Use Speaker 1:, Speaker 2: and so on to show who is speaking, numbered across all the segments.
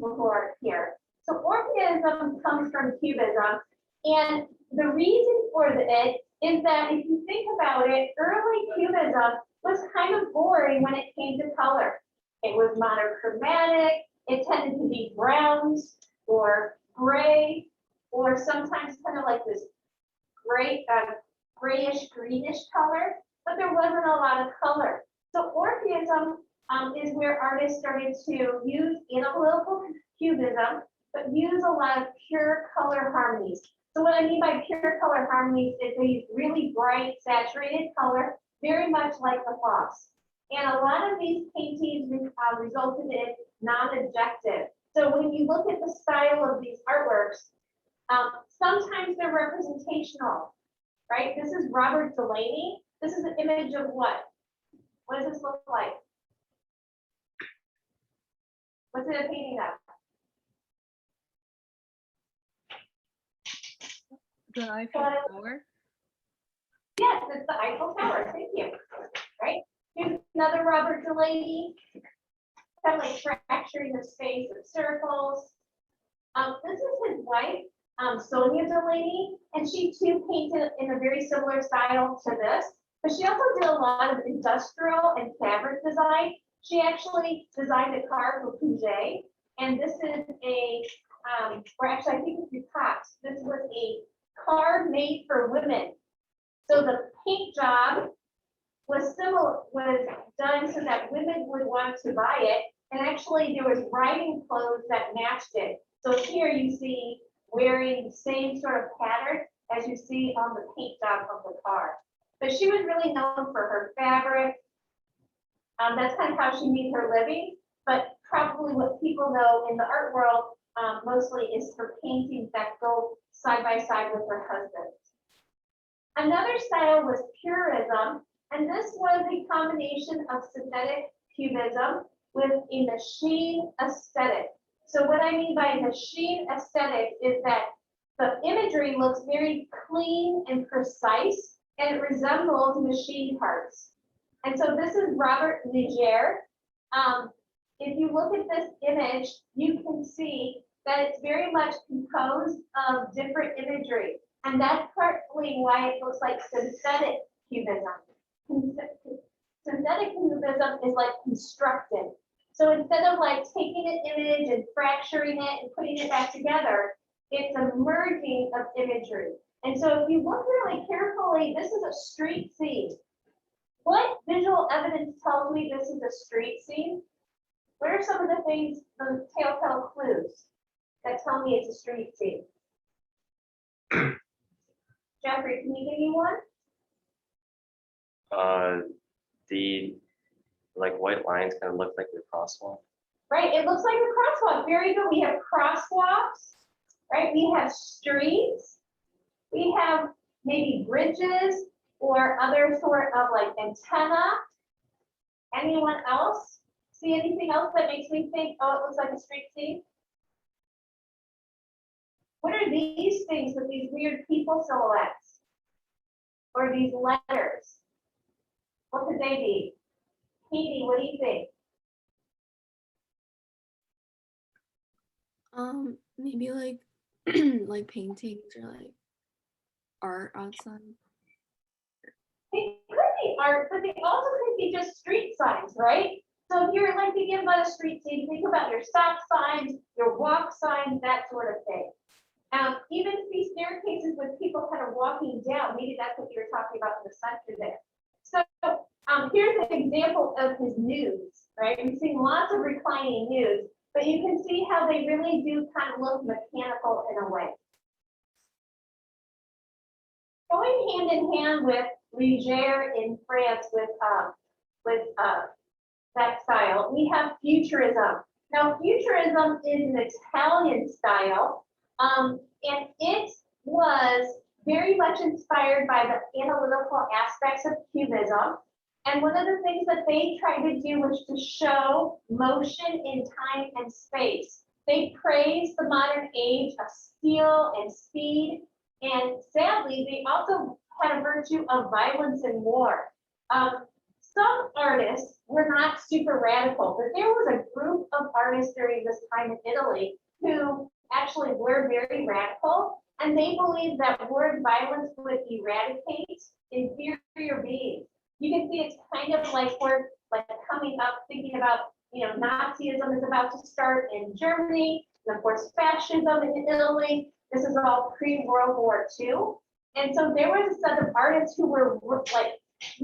Speaker 1: people who are here. So Orpheusm comes from Cubism, and the reason for it is that if you think about it, early Cubism was kind of boring when it came to color. It was monochromatic, it tended to be browns or gray, or sometimes kind of like this grayish, greenish color, but there wasn't a lot of color. So Orpheusm is where artists started to use analytical cubism, but use a lot of pure color harmonies. So what I mean by pure color harmonies is they use really bright, saturated color, very much like the Foss. And a lot of these paintings resulted in non-objective. So when you look at the style of these artworks, sometimes they're representational, right? This is Robert Delaney. This is an image of what? What does this look like? What's it a painting of?
Speaker 2: The Eiffel Tower?
Speaker 1: Yes, it's the Eiffel Tower. Thank you. Right? Here's another Robert Delaney. Kind of like fracturing the space of circles. This is his wife, Sonia Delaney, and she too painted in a very similar style to this. But she also did a lot of industrial and fabric design. She actually designed a car for Piet, and this is a, or actually I think it's Duchamp. This was a car made for women. So the paint job was done so that women would want to buy it, and actually there was riding clothes that matched it. So here you see wearing the same sort of pattern as you see on the paint job of the car. But she was really known for her fabric. That's kind of how she made her living, but probably what people know in the art world mostly is her paintings that go side by side with her husband. Another style was Purism, and this was a combination of synthetic cubism with a machine aesthetic. So what I mean by machine aesthetic is that the imagery looks very clean and precise, and it resembles machine parts. And so this is Robert Leger. If you look at this image, you can see that it's very much composed of different imagery. And that's partly why it looks like synthetic cubism. Synthetic cubism is like constructed. So instead of like taking an image and fracturing it and putting it back together, it's a merging of imagery. And so if you look really carefully, this is a street scene. What visual evidence tells me this is a street scene? What are some of the things, the telltale clues that tell me it's a street scene? Jeffrey, can you give me one?
Speaker 3: The like white lines kind of look like the crosswalk.
Speaker 1: Right, it looks like a crosswalk. Very good. We have crosswalks, right? We have streets. We have maybe bridges or other sort of like antenna. Anyone else see anything else that makes me think, oh, it looks like a street scene? What are these things with these weird people silhouettes? Or these letters? What could they be? Katie, what do you think?
Speaker 2: Maybe like like paintings or like art outside.
Speaker 1: It could be art, but they also could be just street signs, right? So if you're like thinking about a street scene, think about your stop signs, your walk signs, that sort of thing. Even these staircases with people kind of walking down, maybe that's what you were talking about in the center there. So here's an example of his nudes, right? We've seen lots of reclining nudes, but you can see how they really do kind of look mechanical in a way. Going hand in hand with Leger in France with that style, we have Futurism. Now, Futurism is an Italian style, and it was very much inspired by the analytical aspects of Cubism. And one of the things that they tried to do was to show motion in time and space. They praised the modern age of steel and speed, and sadly, they also had a virtue of violence and war. some artists were not super radical, but there was a group of artists during this time in Italy who actually were very radical, and they believed that word violence would eradicate inferior beings. You can see it's kind of like we're like coming up thinking about, Nazism is about to start in Germany, and of course fascism in Italy. This is all pre-World War II. And so there was a set of artists who were like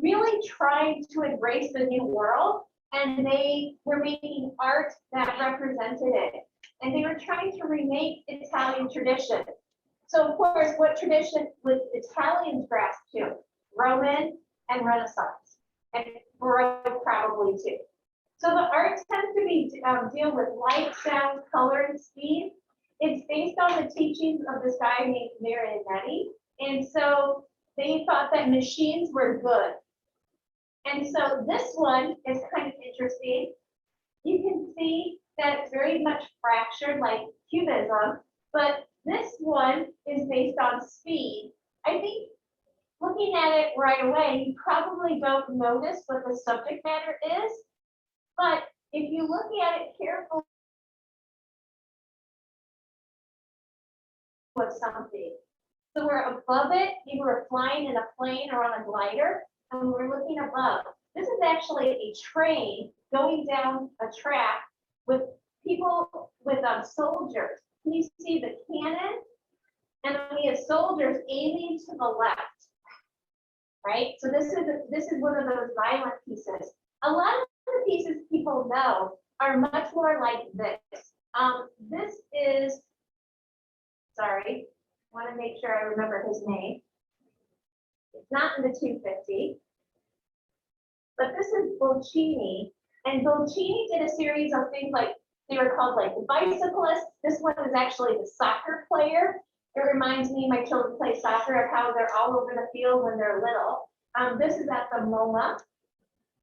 Speaker 1: really trying to embrace the new world, and they were making art that represented it. And they were trying to remake Italian tradition. So of course, what tradition would Italians grasp to? Roman and Renaissance, and Baroque probably too. So the art tends to be deal with light, sound, color, and speed. It's based on the teachings of this guy named Marinetti. And so they thought that machines were good. And so this one is kind of interesting. You can see that it's very much fractured like Cubism, but this one is based on speed. I think looking at it right away, you probably don't notice what the subject matter is, but if you look at it carefully, with something. So we're above it, you were flying in a plane or on a glider, and we're looking above. This is actually a train going down a track with people, with soldiers. Can you see the cannon? And then we have soldiers aiming to the left, right? So this is one of those violent pieces. A lot of the pieces people know are much more like this. This is, sorry, want to make sure I remember his name. It's not in the 250, but this is Boccini. And Boccini did a series of things like, they were called like the bicyclist. This one is actually the soccer player. It reminds me, my children play soccer, of how they're all over the field when they're little. This is at the MoMA.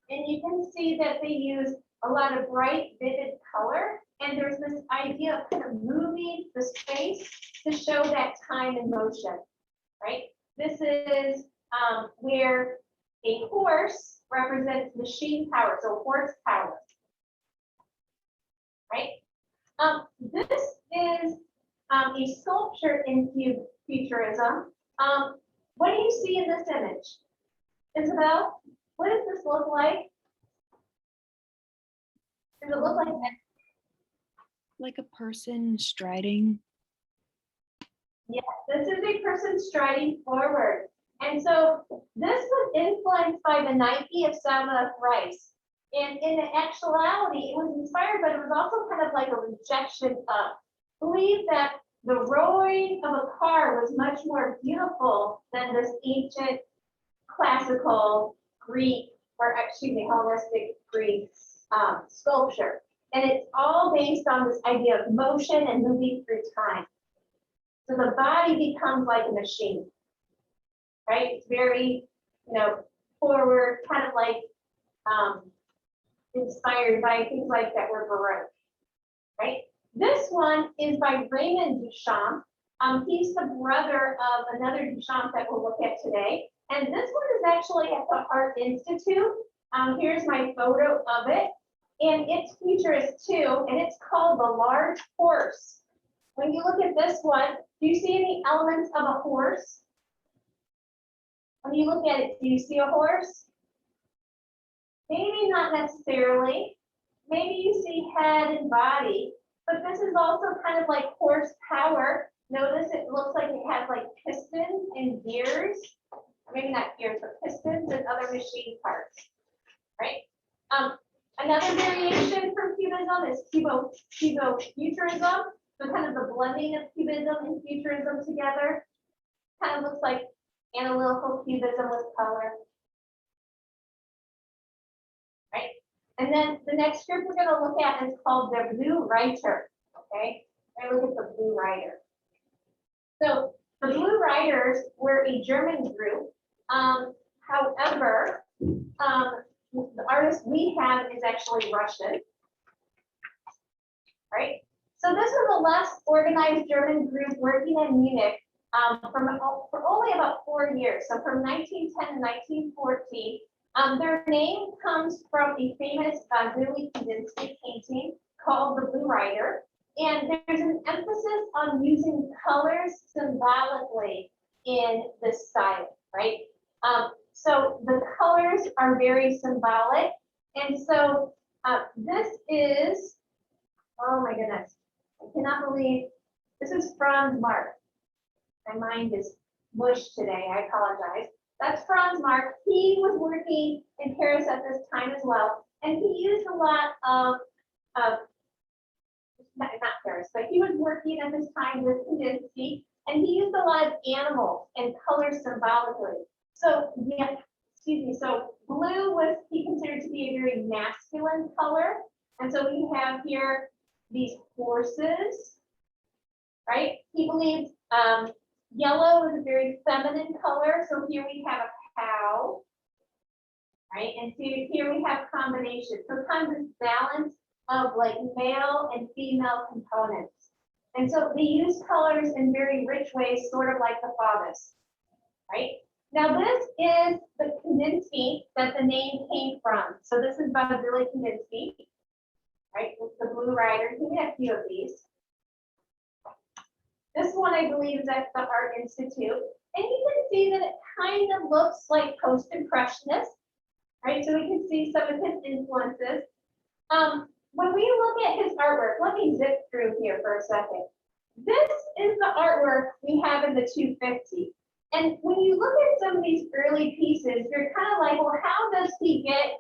Speaker 1: And you can see that they use a lot of bright, vivid color. And there's this idea of kind of moving the space to show that time and motion, right? This is where a horse represents machine power, so horsepower, right? This is a sculpture in Futurism. What do you see in this image? Isabel, what does this look like? Does it look like that?
Speaker 2: Like a person striding.
Speaker 1: Yes, this is a person striding forward. And so this was influenced by the Nike of Salma Rice. And in actuality, it was inspired, but it was also kind of like a rejection of belief that the roaring of a car was much more beautiful than this ancient classical Greek, or excuse me, Hellenistic Greek sculpture. And it's all based on this idea of motion and moving through time. So the body becomes like a machine, right? It's very, forward, kind of like inspired by things like that were Baroque, right? This one is by Raymond Duchamp. He's the brother of another Duchamp that we'll look at today. And this one is actually at the Art Institute. Here's my photo of it. And it's futurist too, and it's called The Large Horse. When you look at this one, do you see any elements of a horse? When you look at it, do you see a horse? Maybe not necessarily. Maybe you see head and body, but this is also kind of like horsepower. Notice it looks like it has like pistons and gears. Or maybe not gears, but pistons and other machine parts, right? Another variation from Cubism is Cubo-Futurism. So kind of the blending of Cubism and Futurism together. Kind of looks like analytical Cubism with color. Right? And then the next group we're going to look at is called the Blue Reiter. Okay? We're going to look at the Blue Reiter. So the Blue Riders were a German group. However, the artist we have is actually Russian, right? So this is a less organized German group working in Munich for only about 4 years. So from 1910 to 1914, Their name comes from a famous Vassily Kandinsky painting called The Blue Rider. And there's an emphasis on using colors symbolically in this style, right? So the colors are very symbolic. And so this is, oh my goodness, I cannot believe, this is Franz Marc. My mind is mush today, I apologize. That's Franz Marc. He was working in Paris at this time as well. And he used a lot of not Paris, but he was working at this time with Kandinsky, and he used a lot of animals and colors symbolically. So yeah, excuse me, so blue was he considered to be a very masculine color. And so we have here these horses, right? He believed yellow was a very feminine color. So here we have a cow, right? And so here we have combination. So kind of this balance of like male and female components. And so they use colors in very rich ways, sort of like the fathers, right? Now this is the Kandinsky that the name came from. So this is Vassily Kandinsky, right? It's the Blue Rider. We have a few of these. This one I believe is at the Art Institute. And you can see that it kind of looks like post-impressionist, right? So we can see some of his influences. When we look at his artwork, let me zip through here for a second. This is the artwork we have in the 250. And when you look at some of these early pieces, you're kind of like, well, how does he get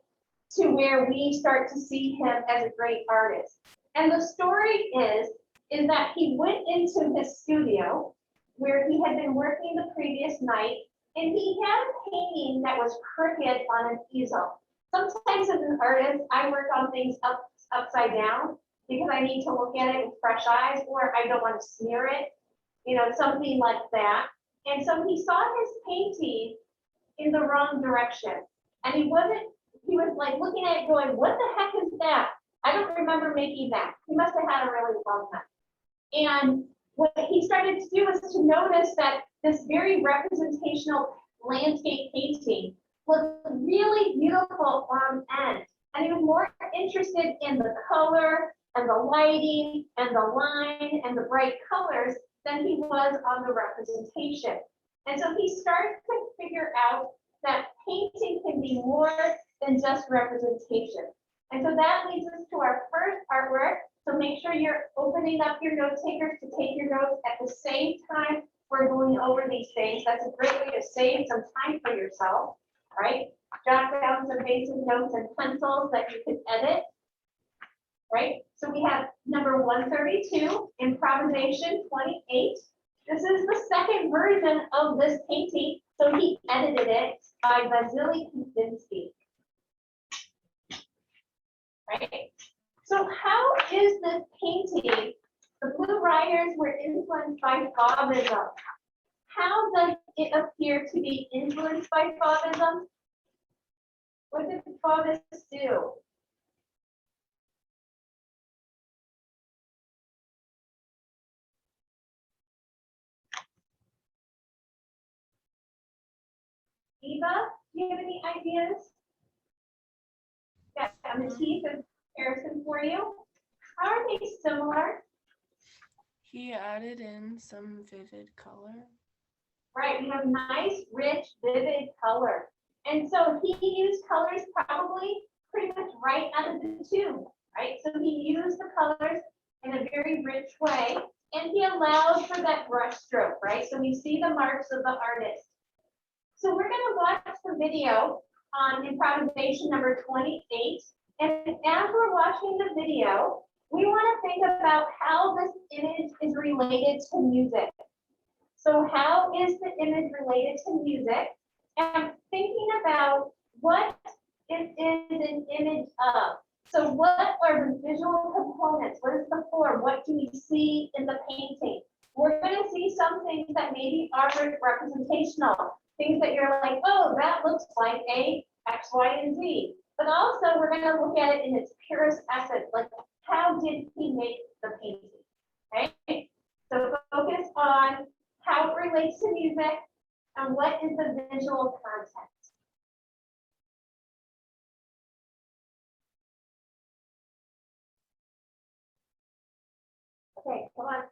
Speaker 1: to where we start to see him as a great artist? And the story is that he went into his studio where he had been working the previous night, and he had a painting that was crooked on an easel. Sometimes as an artist, I work on things upside down because I need to look at it with fresh eyes, or I don't want to smear it, you know, something like that. And so he saw his painting in the wrong direction. And he was like looking at it going, what the heck is that? I don't remember making that. He must have had a really long time. And what he started to do was to notice that this very representational landscape painting was really beautiful on end. And he was more interested in the color and the lighting and the line and the bright colors than he was on the representation. And so he started to figure out that painting can be more than just representation. And so that leads us to our first artwork. So make sure you're opening up your note takers to take your notes at the same time we're going over these things. That's a great way to save some time for yourself, right? Jot down some basic notes and pencils that you can edit, right? So we have number 132, Improvisation 28. This is the second version of this painting. So he edited it by Vassily Kandinsky, right? So how is this painting? The Blue Riders were influenced by Fauvism. How does it appear to be influenced by Fauvism? What did Fauvists do? Eva, do you have any ideas? Yeah, I'm the teeth of comparison for you. How are they similar?
Speaker 4: He added in some vivid color.
Speaker 1: Right, we have nice, rich, vivid color. And so he used colors probably pretty much right out of the tube, right? So he used the colors in a very rich way, and he allowed for that brush stroke, right? So we see the marks of the artist. So we're gonna watch the video on improvisation number 28. And as we're watching the video, we want to think about how this image is related to music. So how is the image related to music? And thinking about what it is an image of. So what are the visual components? What is the form? What do we see in the painting? We're going to see some things that maybe are representational. Things that you're like, oh, that looks like a X, Y, and Z. But also we're going to look at it in its purest essence, like how did he make the painting, right? So focus on how it relates to music and what is the visual context. Okay, come on.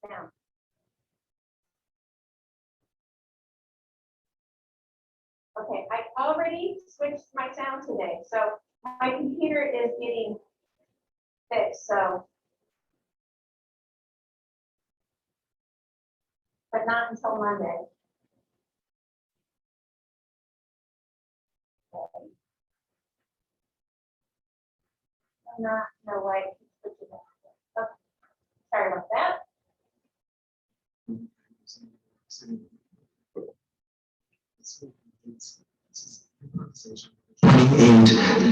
Speaker 1: Down. Okay, I already switched my sound today, so my computer is getting fixed, so. But not until Monday. Okay. Not, no way. Okay. Sorry about that.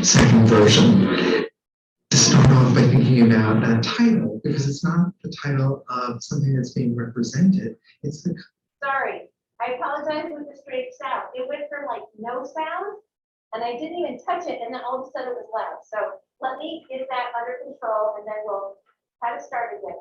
Speaker 5: Second version. To start off by thinking about a title, because it's not the title of something that's being represented. It's the
Speaker 1: Sorry, I apologize with the straight sound. It went from like no sound, and I didn't even touch it, and then all of a sudden it was loud. So let me get that under control, and then we'll have it start again.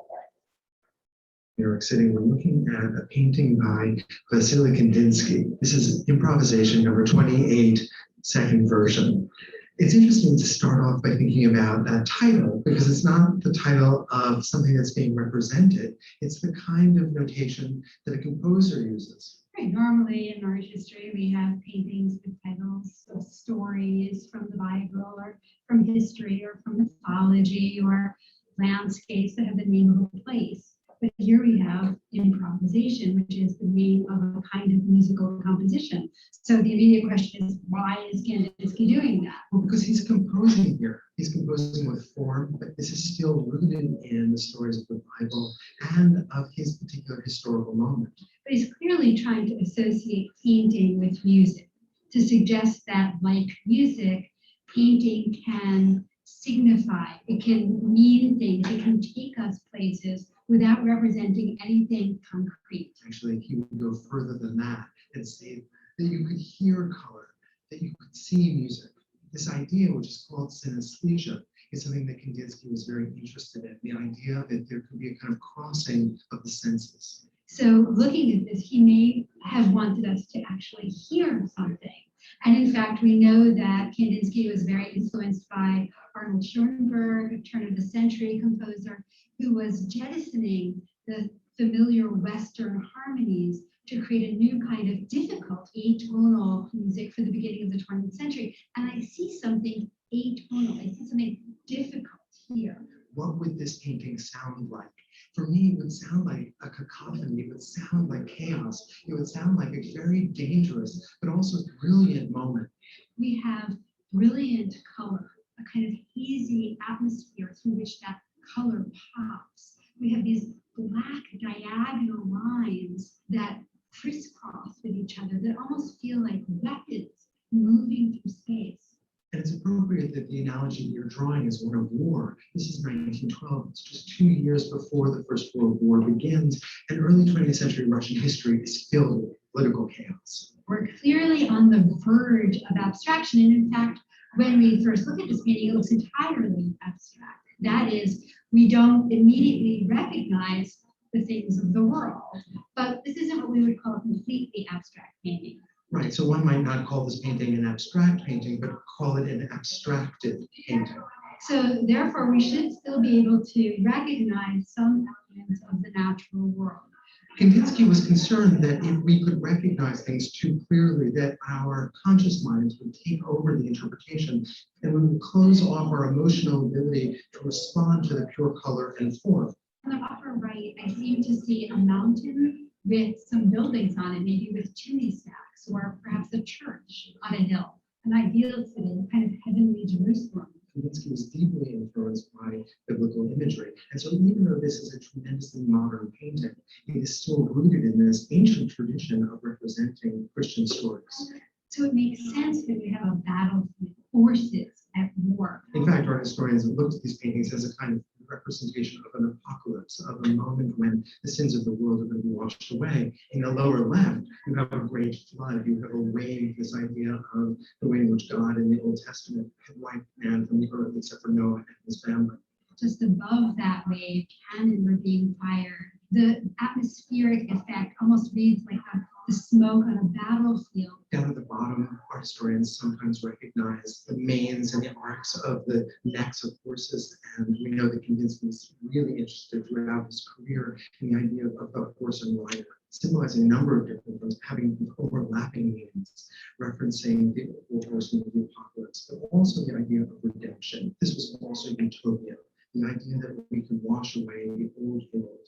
Speaker 5: New York City. We're looking at a painting by Vassily Kandinsky. This is Improvisation number 28, second version. It's interesting to start off by thinking about that title, because it's not the title of something that's being represented. It's the kind of notation that a composer uses.
Speaker 6: Right. Normally in art history, we have paintings with titles of stories from the Bible or from history or from mythology or landscapes that have the name of a place. But here we have improvisation, which is the name of a kind of musical composition. So the immediate question is, why is Kandinsky doing that?
Speaker 5: Well, because he's composing here. He's composing with form, but this is still rooted in the stories of the Bible and of his particular historical moment.
Speaker 6: But he's clearly trying to associate painting with music, to suggest that, like music, painting can signify, it can mean things, it can take us places without representing anything concrete.
Speaker 5: Actually, he would go further than that and say that you could hear color, that you could see music. This idea, which is called synesthesia, is something that Kandinsky was very interested in, the idea that there could be a kind of crossing of the senses.
Speaker 6: So looking at this, he may have wanted us to actually hear something. And in fact, we know that Kandinsky was very influenced by Arnold Schoenberg, a turn of the century composer, who was jettisoning the familiar Western harmonies to create a new kind of difficult atonal music for the beginning of the 20th century. And I see something atonal, I see something difficult here.
Speaker 5: What would this painting sound like? For me, it would sound like a cacophony. It would sound like chaos. It would sound like a very dangerous, but also brilliant moment.
Speaker 6: We have brilliant color, a kind of hazy atmosphere through which that color pops. We have these black diagonal lines that crisscross with each other that almost feel like weapons moving through space.
Speaker 5: And it's appropriate that the analogy you're drawing is one of war. This is 1912. It's just 2 years before the First World War begins, and early 20th century Russian history is filled with political chaos.
Speaker 6: We're clearly on the verge of abstraction. And in fact, when we first look at this painting, it looks entirely abstract. That is, we don't immediately recognize the things of the world. But this isn't what we would call a completely abstract painting.
Speaker 5: Right, so one might not call this painting an abstract painting, but call it an abstracted painting.
Speaker 6: So therefore, we should still be able to recognize some elements of the natural world.
Speaker 5: Kandinsky was concerned that if we could recognize things too clearly, that our conscious minds would take over the interpretation and we would close off our emotional ability to respond to the pure color and form.
Speaker 6: On the upper right, I seem to see a mountain with some buildings on it, maybe with chimney stacks, or perhaps a church on a hill, an ideal city, kind of heavenly Jerusalem.
Speaker 5: Kandinsky was deeply influenced by biblical imagery. And so even though this is a tremendously modern painting, it is still rooted in this ancient tradition of representing Christian stories.
Speaker 6: So it makes sense that we have a battlefield, forces at war.
Speaker 5: In fact, art historians have looked at these paintings as a kind of representation of an apocalypse, of a moment when the sins of the world are going to be washed away. In the lower left, you have a great flood, you have a wave, this idea of the way in which God in the Old Testament had wiped man from the earth except for Noah and his family.
Speaker 6: Just above that wave, cannon were being fired. The atmospheric effect almost reads like a the smoke on a battlefield.
Speaker 5: Down at the bottom, art historians sometimes recognize the manes and the arcs of the necks of horses. And we know that Kandinsky was really interested throughout his career in the idea of the horse and rider, symbolizing a number of different things, having overlapping meanings, referencing the horsemen of the apocalypse, but also the idea of redemption. This was also utopian, the idea that we can wash away the old world.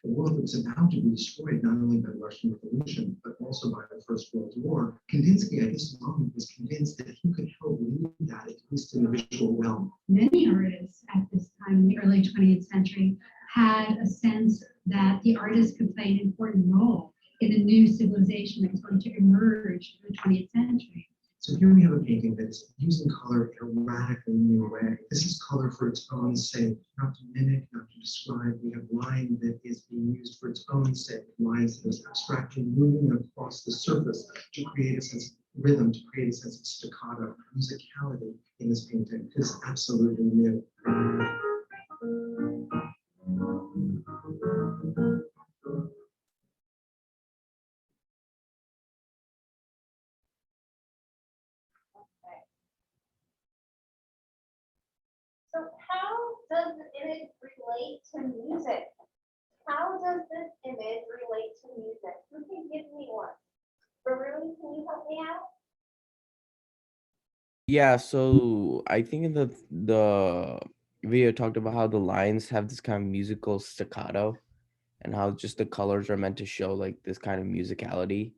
Speaker 5: A world that was about to be destroyed not only by the Russian Revolution, but also by the First World War. Kandinsky at this moment was convinced that he could help lead that, at least in the visual realm.
Speaker 6: Many artists at this time in the early 20th century had a sense that the artist could play an important role in the new civilization that was going to emerge in the 20th century.
Speaker 5: So here we have a painting that is using color in a radically new way. This is color for its own sake, not to mimic, not to describe. We have line that is being used for its own sake, lines that is abstractly moving across the surface to create a sense of rhythm, to create a sense of staccato, musicality in this painting. This is absolutely new.
Speaker 1: So how does the image relate to music? How does this image relate to music? Who can give me one? Varun, can you help me out?
Speaker 7: Yeah, so I think in the video talked about how the lines have this kind of musical staccato and how just the colors are meant to show like this kind of musicality.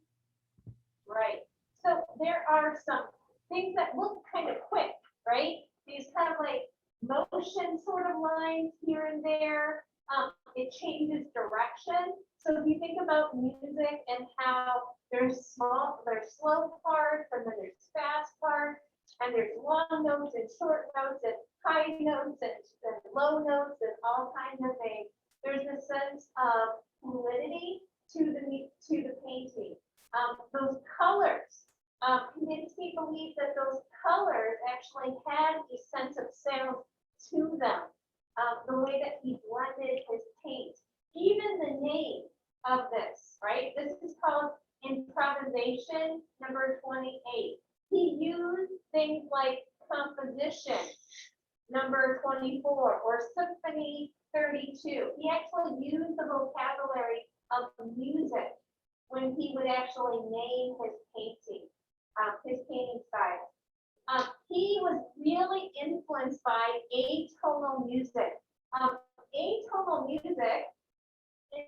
Speaker 1: Right. So there are some things that look kind of quick, right? These kind of like motion sort of lines here and there. It changes direction. So if you think about music and how there's slow parts and then there's fast parts and there's long notes and short notes and high notes and low notes and all kinds of things. There's a sense of fluidity to the painting. Those colors, Kandinsky believed that those colors actually had a sense of sound to them. The way that he blended his paint, even the name of this, right? This is called Improvisation number 28. He used things like composition number 24 or symphony 32. He actually used the vocabulary of music when he would actually name his painting style. He was really influenced by atonal music. Atonal music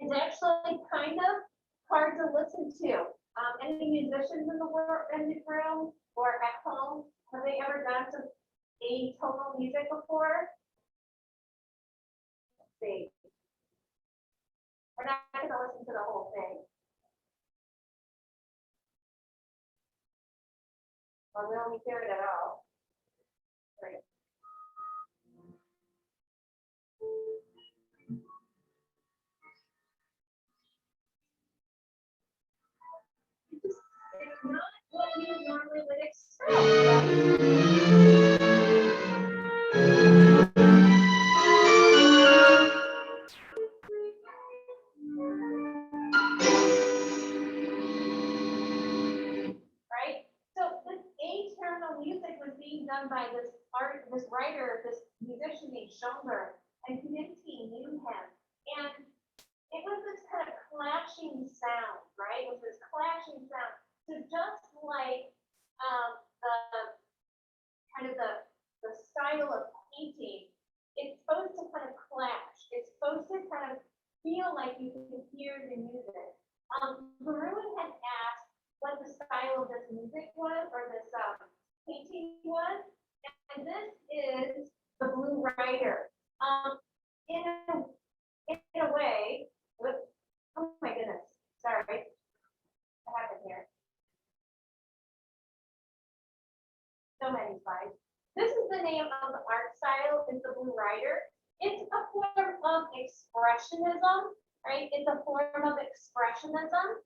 Speaker 1: is actually kind of hard to listen to. Any musicians in the room or at home, have they ever done some atonal music before? Let's see. We're not going to listen to the whole thing. Well, we don't hear it at all. Great. It's not what you normally would expect. Right? So this atonal music was being done by this writer, this musician named Schoenberg, and Kandinsky knew him. And it was this kind of clashing sound, right? It was this clashing sound. So just like the style of painting, it's supposed to kind of clash. It's supposed to kind of feel like you can hear the music. Varun had asked what the style of this music was, or this painting was, and this is the Blue Rider. In a way, oh my goodness, sorry, what happened here? So many slides. This is the name of the art style, is the Blue Rider. It's a form of expressionism, right? It's a form of expressionism,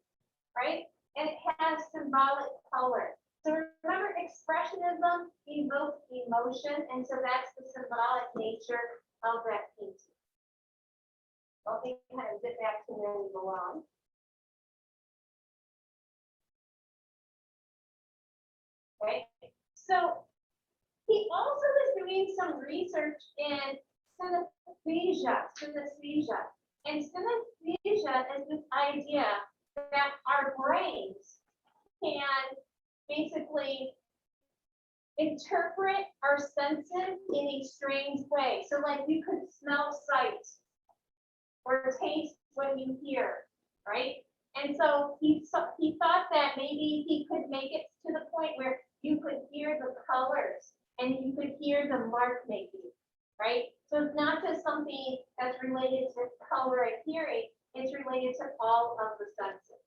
Speaker 1: right? And it has symbolic color. So remember, expressionism evokes emotion, and so that's the symbolic nature of that painting. Okay, kind of get back to where we belong. So he also was doing some research in synesthesia. And synesthesia is this idea that our brains can basically interpret our senses in a strange way. So like you could smell sight or taste what you hear, right? And so he thought that maybe he could make it to the point where you could hear the colors and you could hear the mark making, right? So it's not just something that's related to color and hearing, it's related to all of the senses.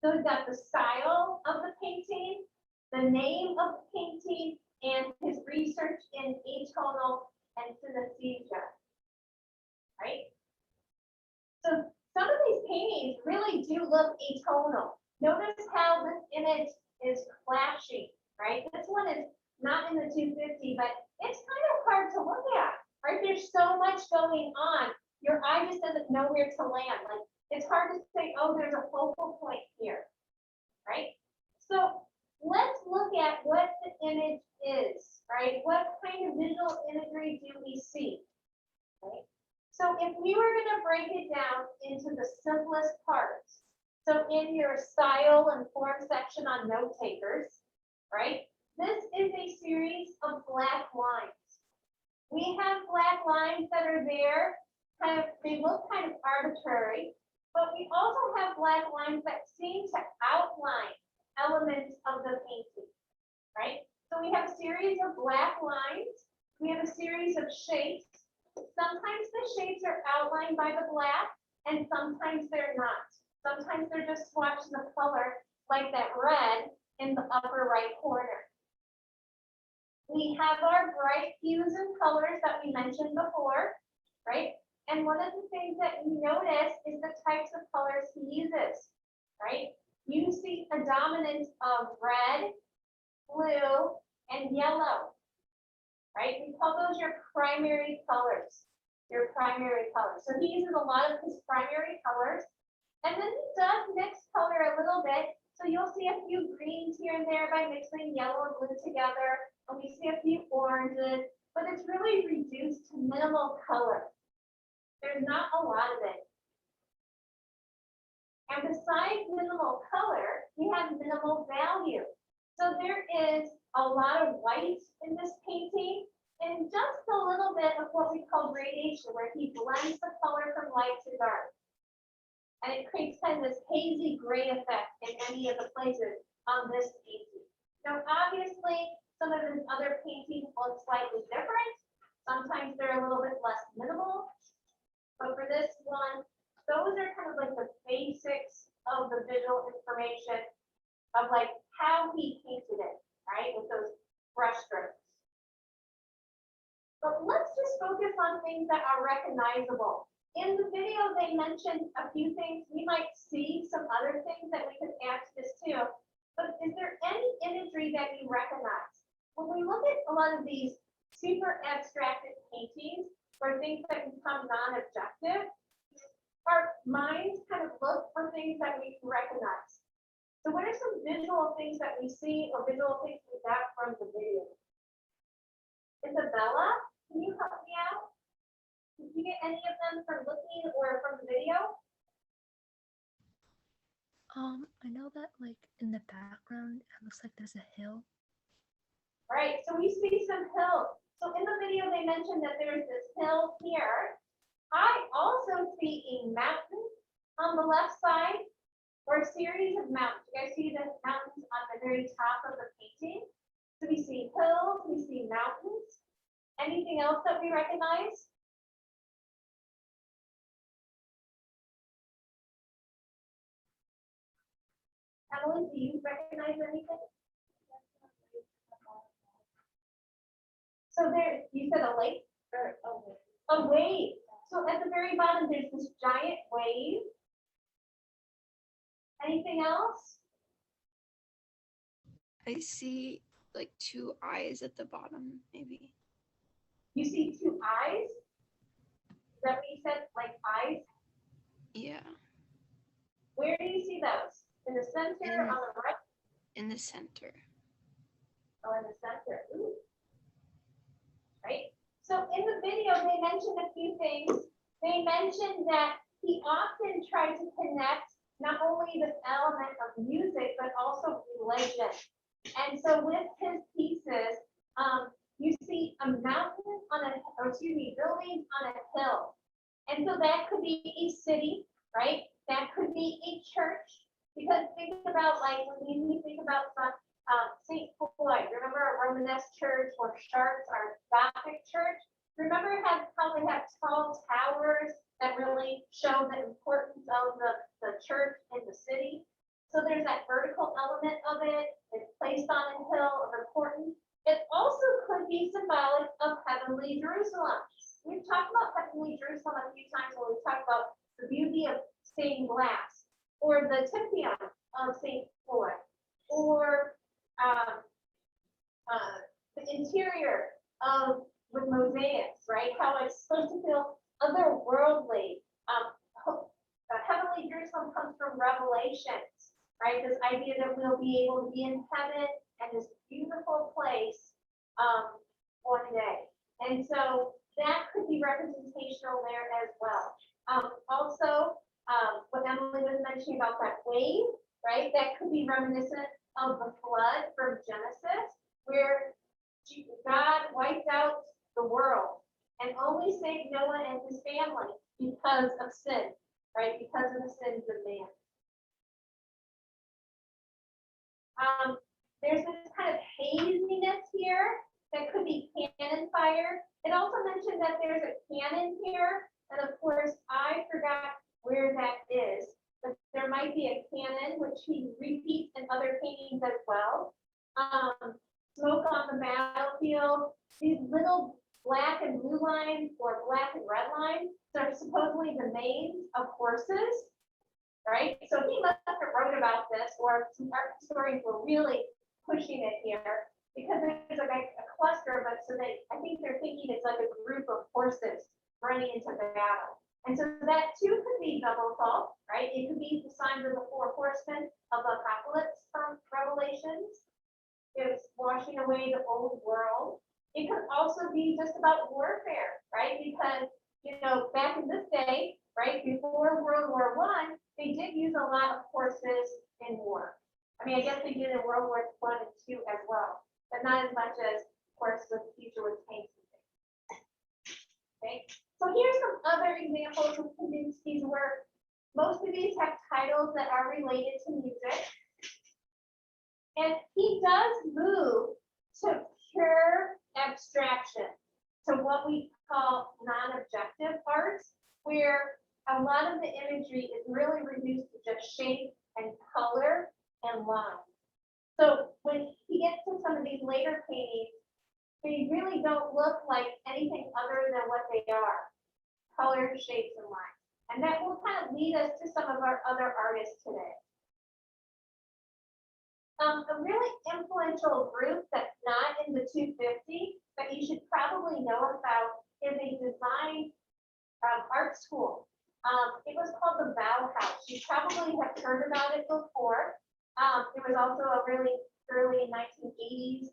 Speaker 1: So we've got the style of the painting, the name of the painting, and his research in atonal and synesthesia, right? So some of these paintings really do look atonal. Notice how this image is flashing, right? This one is not in the 250, but it's kind of hard to look at, right? There's so much going on. Your eye just doesn't know where to land. Like it's hard to say, oh, there's a focal point here, right? So let's look at what the image is, right? What kind of visual imagery do we see, right? So if we were going to break it down into the simplest parts, so in your style and form section on note takers, right? This is a series of black lines. We have black lines that are there, they look kind of arbitrary, but we also have black lines that seem to outline elements of the painting, right? So we have a series of black lines. We have a series of shapes. Sometimes the shapes are outlined by the black, and sometimes they're not. Sometimes they're just swatching the color, like that red in the upper right corner. We have our bright hues and colors that we mentioned before, right? And one of the things that you notice is the types of colors he uses, right? You see a dominance of red, blue, and yellow, right? We call those your primary colors, So he uses a lot of his primary colors. And then he does mix color a little bit. So you'll see a few greens here and there by mixing yellow and blue together. And we see a few oranges, but it's really reduced to minimal color. There's not a lot of it. And besides minimal color, we have minimal value. So there is a lot of white in this painting and just a little bit of what we call gradation, where he blends the color from light to dark. And it creates kind of this hazy gray effect in any of the places on this painting. Now, obviously, some of his other paintings look slightly different. Sometimes they're a little bit less minimal. But for this one, those are kind of like the basics of the visual information of like how he painted it, right? With those brush strokes. But let's just focus on things that are recognizable. In the video, they mentioned a few things. We might see some other things that we could add to this too. But is there any imagery that you recognize? When we look at a lot of these super abstracted paintings or things that become non-objective, our minds kind of look for things that we can recognize. So what are some visual things that we see or visual things we got from the video? Isabella, can you help me out? Did you get any of them from looking or from the video?
Speaker 8: I know that like in the background, it looks like there's a hill.
Speaker 1: Right, so we see some hills. So in the video, they mentioned that there's this hill here. I also see a mountain on the left side, or a series of mountains. You guys see the mountains on the very top of the painting? So we see hills, we see mountains. Anything else that we recognize? Emily, do you recognize anything? So there, you said a lake or a wave. So at the very bottom, there's this giant wave. Anything else?
Speaker 2: I see like two eyes at the bottom, maybe.
Speaker 1: You see two eyes? Is that what you said? Like eyes?
Speaker 2: Yeah,
Speaker 1: Where do you see those? In the center, on the right?
Speaker 2: in the center.
Speaker 1: in the center. Ooh. Right? So in the video, they mentioned a few things. They mentioned that he often tried to connect not only this element of music, but also religion. And so with his pieces, you see a mountain on a, or excuse me, buildings on a hill. And so that could be a city, right? That could be a church. Because think about, like, when we think about the St. Floyd, remember a Romanesque church, or Chartres, our Gothic church? Remember how they have tall towers that really show the importance of the church in the city? So there's that vertical element of it. It's placed on a hill of importance. It also could be symbolic of heavenly Jerusalem. We've talked about heavenly Jerusalem a few times when we've talked about the beauty of stained glass, or the Typhoon of St. Floyd, or the interior of with mosaics, right? How it's supposed to feel otherworldly. Heavenly Jerusalem comes from Revelations, right? This idea that we'll be able to be in heaven and this beautiful place one day. And so that could be representational there as well. Also, what Emily was mentioning about that wave, right? That could be reminiscent of the flood from Genesis, where God wiped out the world and only saved Noah and his family because of sin, right? Because of the sins of man. There's this kind of haziness here that could be cannon fire. It also mentioned that there's a cannon here, and of course, I forgot where that is, but there might be a cannon, which he repeats in other paintings as well. Smoke on the battlefield, these little black and blue lines, or black and red lines, are supposedly the names of horses, right? So he must have wrote about this, or some art historians were really pushing it here, because there's like a cluster, but so I think they're thinking it's like a group of horses running into battle. And so that too could be biblical, right? It could be the signs of the four horsemen of the apocalypse from Revelations. It's washing away the old world. It could also be just about warfare, right? Because, back in this day, right, before World War I, they did use a lot of horses in war. I mean, I guess they did in World War I and II as well, but not as much as, of course, with the future with tanks and things. Okay, so here's some other examples of Kandinsky's work. Most of these have titles that are related to music. And he does move to pure abstraction, to what we call non-objective art, where a lot of the imagery is really reduced to just shape and color and line. So when he gets to some of these later paintings, they really don't look like anything other than what they are: color, shapes, and lines. And that will kind of lead us to some of our other artists today. A really influential group that's not in the 250, but you should probably know about, is a design art school. It was called the Bauhaus. You probably have heard about it before. There was also a really early 1980s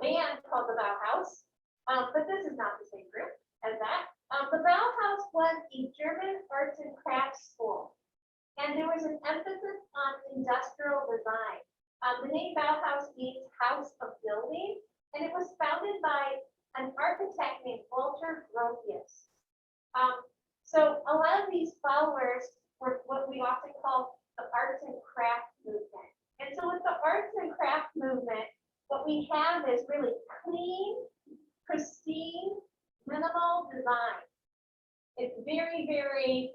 Speaker 1: band called the Bauhaus, but this is not the same group as that. The Bauhaus was a German arts and crafts school, and there was an emphasis on industrial design. The name Bauhaus means house of building, and it was founded by an architect named Walter Gropius. So a lot of these followers were what we often call the arts and crafts movement. And so with the arts and crafts movement, what we have is really clean, pristine, minimal design. It's very, very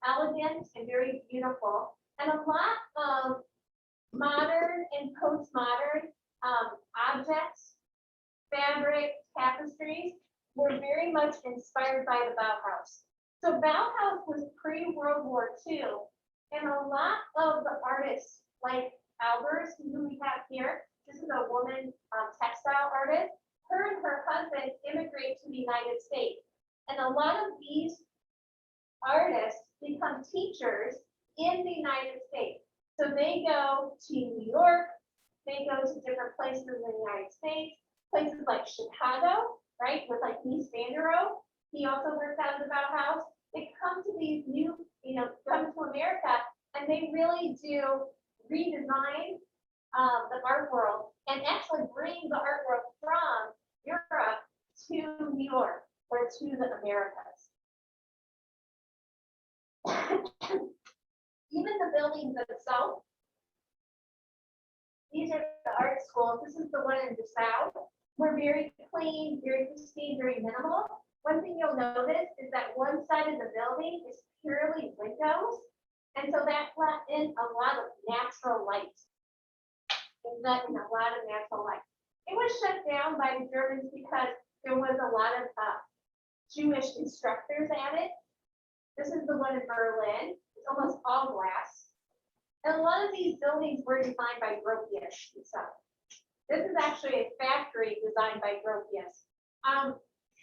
Speaker 1: elegant and very beautiful, and a lot of modern and postmodern objects, fabric, tapestries were very much inspired by the Bauhaus. So Bauhaus was pre-World War II, and a lot of the artists, like Albers, who we have here, this is a woman textile artist, her and her husband immigrate to the United States. And a lot of these artists become teachers in the United States. So they go to New York, they go to different places in the United States, places like Chicago, right, with like Mies van der Rohe. He also works out of the Bauhaus. They come to these new, come to America, and they really do redesign the art world and actually bring the art world from Europe to New York or to the Americas. Even the buildings themselves, these are the art schools. This is the one in DeSalle. We're very clean, very pristine, very minimal. One thing you'll notice is that one side of the building is purely windows. And so that let in a lot of natural light. It let in a lot of natural light. It was shut down by the Germans because there was a lot of Jewish instructors at it. This is the one in Berlin. It's almost all glass. And a lot of these buildings were designed by Gropius himself. This is actually a factory designed by Gropius.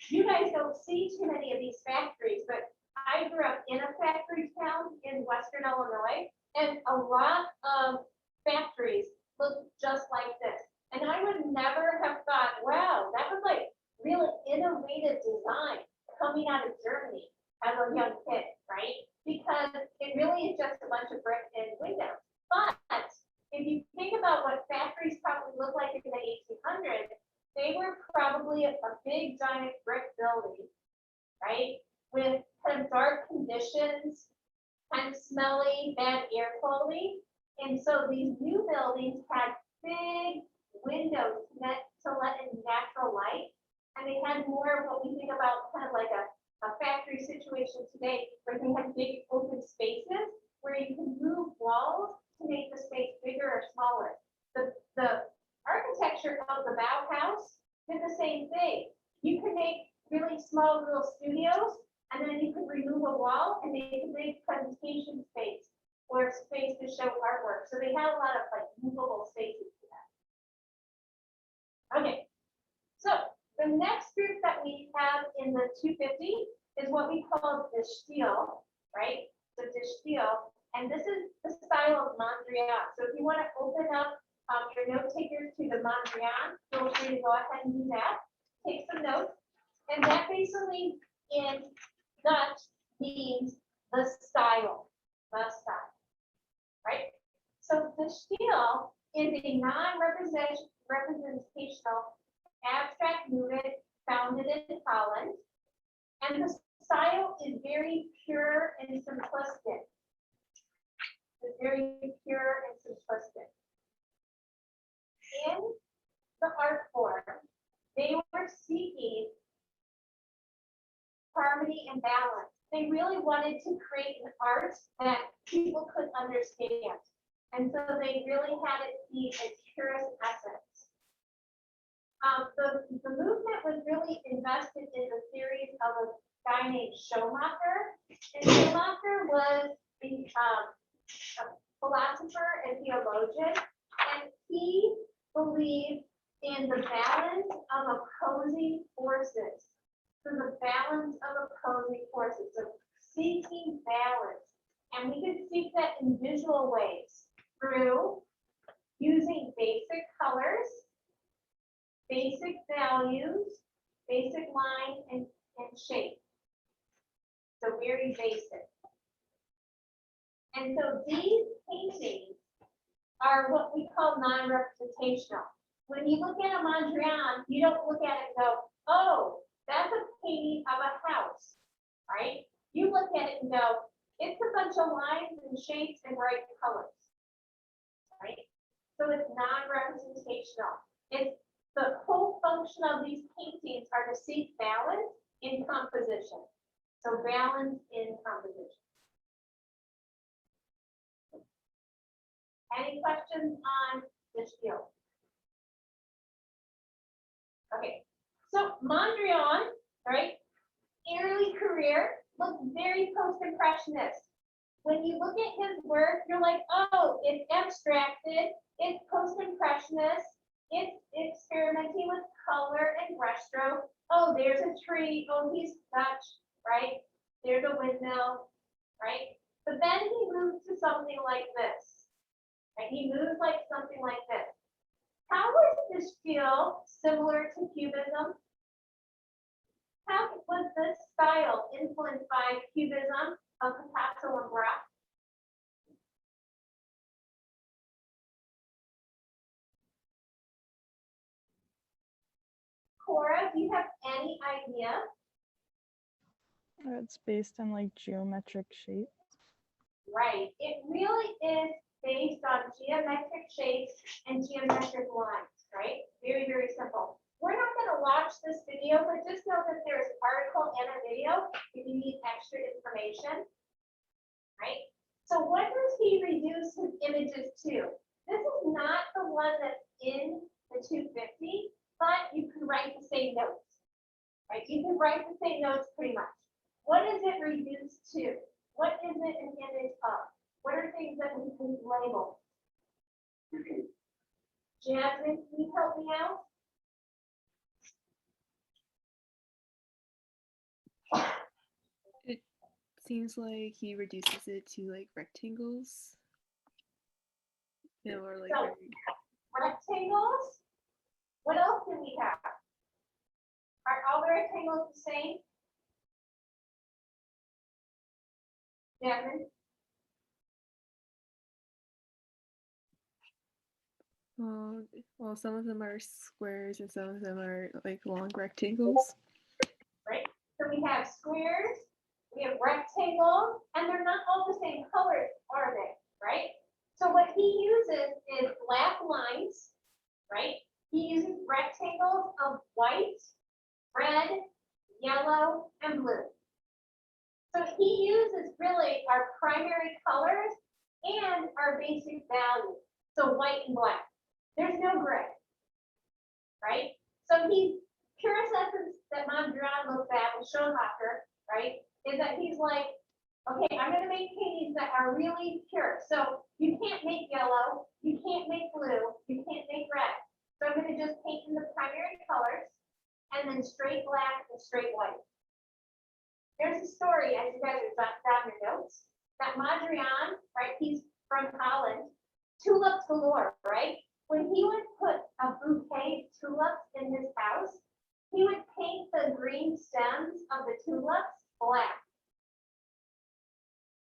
Speaker 1: You guys don't see too many of these factories, but I grew up in a factory town in Western Illinois, and a lot of factories look just like this. And I would never have thought, wow, that was like really innovative design coming out of Germany as a young kid, right? Because it really is just a bunch of brick and windows. But if you think about what factories probably looked like in the 1800s, they were probably a big giant brick building, right? With kind of dark conditions, kind of smelly, bad air quality. And so these new buildings had big windows meant to let in natural light. And they had more of what we think about kind of like a factory situation today, where they had big open spaces where you can move walls to make the space bigger or smaller. The architecture of the Bauhaus did the same thing. You could make really small little studios, and then you could remove a wall and make a big presentation space or space to show artwork. So they had a lot of like movable spaces for that. Okay, so the next group that we have in the 250 is what we call the Stijl, right? The Stijl, and this is the style of Mondrian. So if you want to open up your note takers to the Mondrian, feel free to go ahead and do that. Take some notes. And that basically in Dutch means the style, right? So the Stijl is a non-representational abstract movement founded in Holland. And the style is very pure and simplistic. It's very pure and simplistic. In the art form, they were seeking harmony and balance. They really wanted to create an art that people could understand. And so they really had it be its purest essence. The movement was really invested in the theories of a guy named Schumacher. And Schumacher was a philosopher and theologian, and he believed in the balance of opposing forces. So the balance of opposing forces, so seeking balance. And we could seek that in visual ways through using basic colors, basic values, basic line and shape. So very basic. And so these paintings are what we call non-representational. When you look at a Mondrian, you don't look at it and go, oh, that's a painting of a house, right? You look at it and go, it's a bunch of lines and shapes and bright colors, right? So it's non-representational. It's the whole function of these paintings are to seek balance in composition. So balance in composition. Any questions on this field? Okay, so Mondrian, right? Early career looked very post-impressionist. When you look at his work, you're like, oh, it's abstracted, it's post-impressionist, it's experimenting with color and brushstroke. Oh, there's a tree. Oh, he's Dutch, right? There's a windmill, right? But then he moves to something like this. Right? He moves like something like this. How does this feel similar to Cubism? How was this style influenced by Cubism of Picasso and Braque? Cora, do you have any idea?
Speaker 9: It's based on like geometric shapes.
Speaker 1: Right, it really is based on geometric shapes and geometric lines, right? Very, very simple. We're not gonna watch this video, but just know that there's an article and a video if you need extra information, right? So what does he reduce his images to? This is not the one that's in the 250, but you can write the same notes, right? You can write the same notes pretty much. What is it reduced to? What is it an image of? What are things that we can label? Jasmine, can you help me out?
Speaker 2: It seems like he reduces it to like rectangles. Or like
Speaker 1: So, rectangles? What else do we have? Are all the rectangles the same? Jasmine?
Speaker 2: well, some of them are squares and some of them are like long rectangles.
Speaker 1: Right? So we have squares, we have rectangles, and they're not all the same colors, are they? Right? So what he uses is black lines, right? He uses rectangles of white, red, yellow, and blue. So he uses really our primary colors and our basic values. So white and black. There's no gray, right? So he's purest essence that Mondrian looked at with Schoenhofer, right? Is that he's like, okay, I'm gonna make paintings that are really pure. So you can't make yellow, you can't make blue, you can't make red. So I'm gonna just paint in the primary colors and then straight black and straight white. There's a story, as you guys are jotting down your notes, that Mondrian, right, he's from Holland, tulips galore, right? When he would put a bouquet of tulips in his house, he would paint the green stems of the tulips black.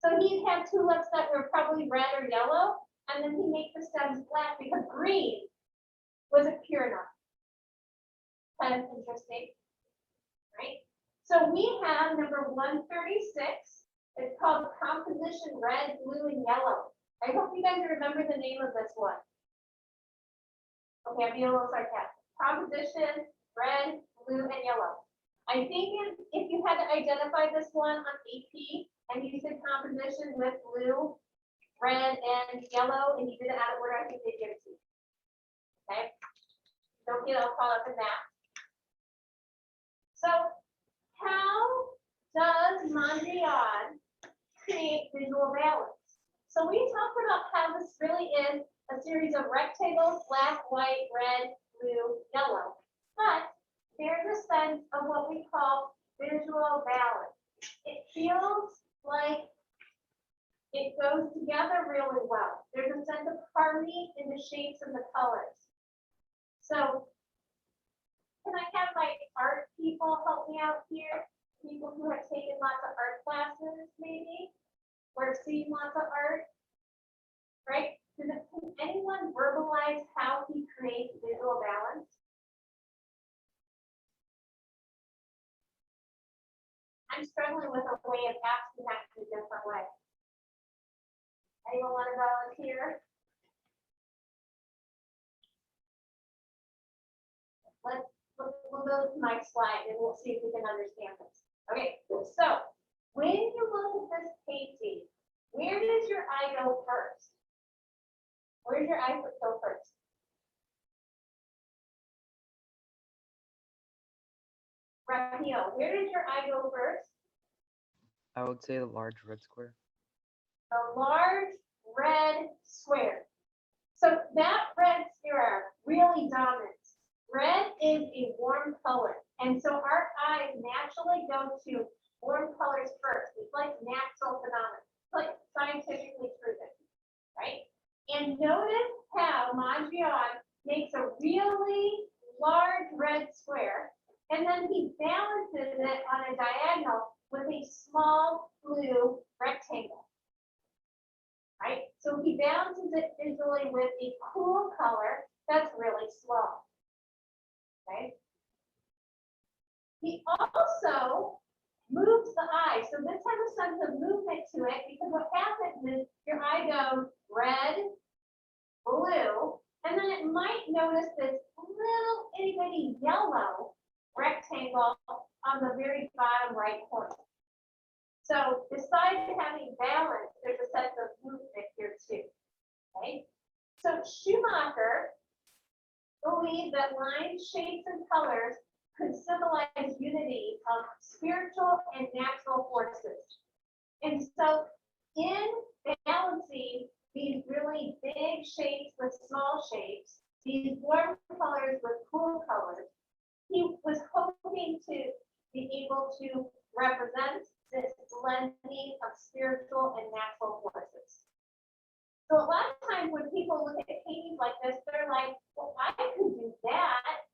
Speaker 1: So he'd have tulips that were probably red or yellow, and then he'd make the stems black because green wasn't pure enough. Kind of interesting, right? So we have number 136. It's called Composition Red, Blue, and Yellow. I hope you guys remember the name of this one. Okay, I'm being a little sarcastic. Composition Red, Blue, and Yellow. I think if you had to identify this one on AP and you said composition with blue, red, and yellow, and you did it out of order, I think they'd give it to you. Okay? Don't get all caught up in that. So how does Mondrian create visual balance? So we talked about how this really is a series of rectangles, black, white, red, blue, yellow. But there's a sense of what we call visual balance. It feels like it goes together really well. There's a sense of harmony in the shapes and the colors. So can I have my art people help me out here? People who have taken lots of art classes, maybe, or have seen lots of art, right? Can anyone verbalize how he creates visual balance? I'm struggling with a way of asking that in a different way. Anyone want to volunteer? We'll go to my slide and we'll see if we can understand this. Okay, so when you look at this painting, where does your eye go first? Where's your eye go first? Raphael, where does your eye go first?
Speaker 10: I would say the large red square.
Speaker 1: The large red square. So that red square really dominates. Red is a warm color. And so our eyes naturally go to warm colors first. It's like natural phenomena. It's like scientifically proven, right? And notice how Mondrian makes a with a cool color that's really slow. Okay. He also moves the eye. So this has a sense of movement to it because what happens is your eye goes red, blue, and then it might notice this little itty bitty yellow rectangle on the very bottom right corner. So besides having balance, there's a sense of movement here too. Okay. So Schumacher believed that lines, shapes, and colors could symbolize unity of spiritual and natural forces. And so in balancing these really big shapes with small shapes, these warm colors with cool colors, he was hoping to be able to represent this blending of spiritual and natural forces. So a lot of times when people look at paintings like this, they're like, well, I could do that,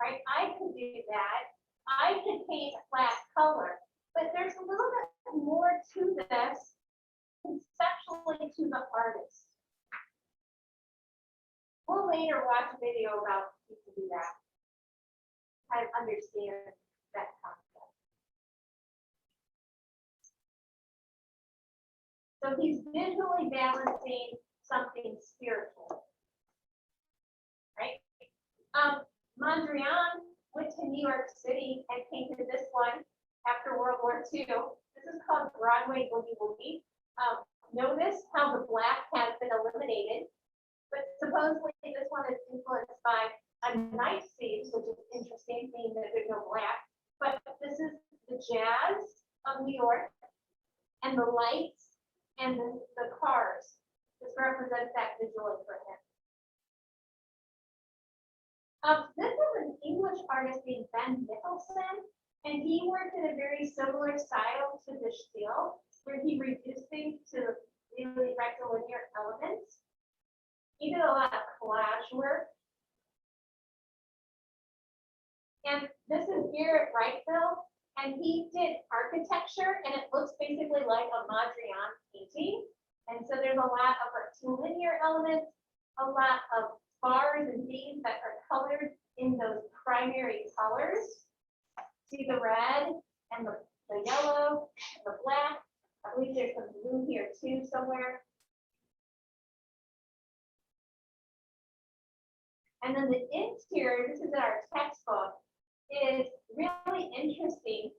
Speaker 1: right? I could do that. I could paint a flat color, but there's a little bit more to this conceptually to the artist. We'll later watch a video about how to do that, kind of understand that concept. So he's visually balancing something spiritual, right? Mondrian went to New York City and painted this one after World War II. This is called Broadway Boogie Woogie. Notice how the black has been eliminated, but supposedly this one is influenced by a knife scene, which is interesting, being that there's no black. But this is the jazz of New York and the lights and the cars. This represents that visually for him. This is an English artist named Ben Nicholson, and he worked in a very similar style to the Stijl, where he reduced things to really rectilinear elements. He did a lot of collage work. And this is Garrett Wrightville, and he did architecture, and it looks basically like a Mondrian painting. And so there's a lot of rectilinear elements, a lot of bars and beams that are colored in those primary colors. See the red and the yellow, and the black. I believe there's some blue here too somewhere. And then the interior, this is in our textbook, is really interesting.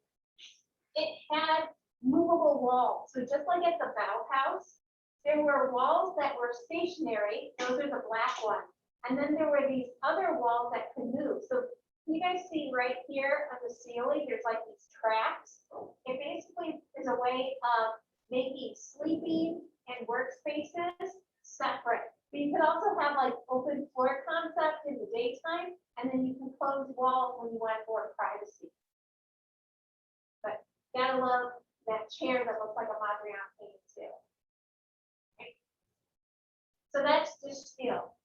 Speaker 1: It had movable walls. So just like at the Bauhaus, there were walls that were stationary. Those are the black ones. And then there were these other walls that could move. So you guys see right here on the ceiling, there's like these tracks. It basically is a way of making sleeping and workspaces separate. But you could also have like open floor concept in the daytime, and then you can close walls when you want more privacy. But gotta love that chair that looks like a Mondrian painting too. Okay. So that's just Stijl.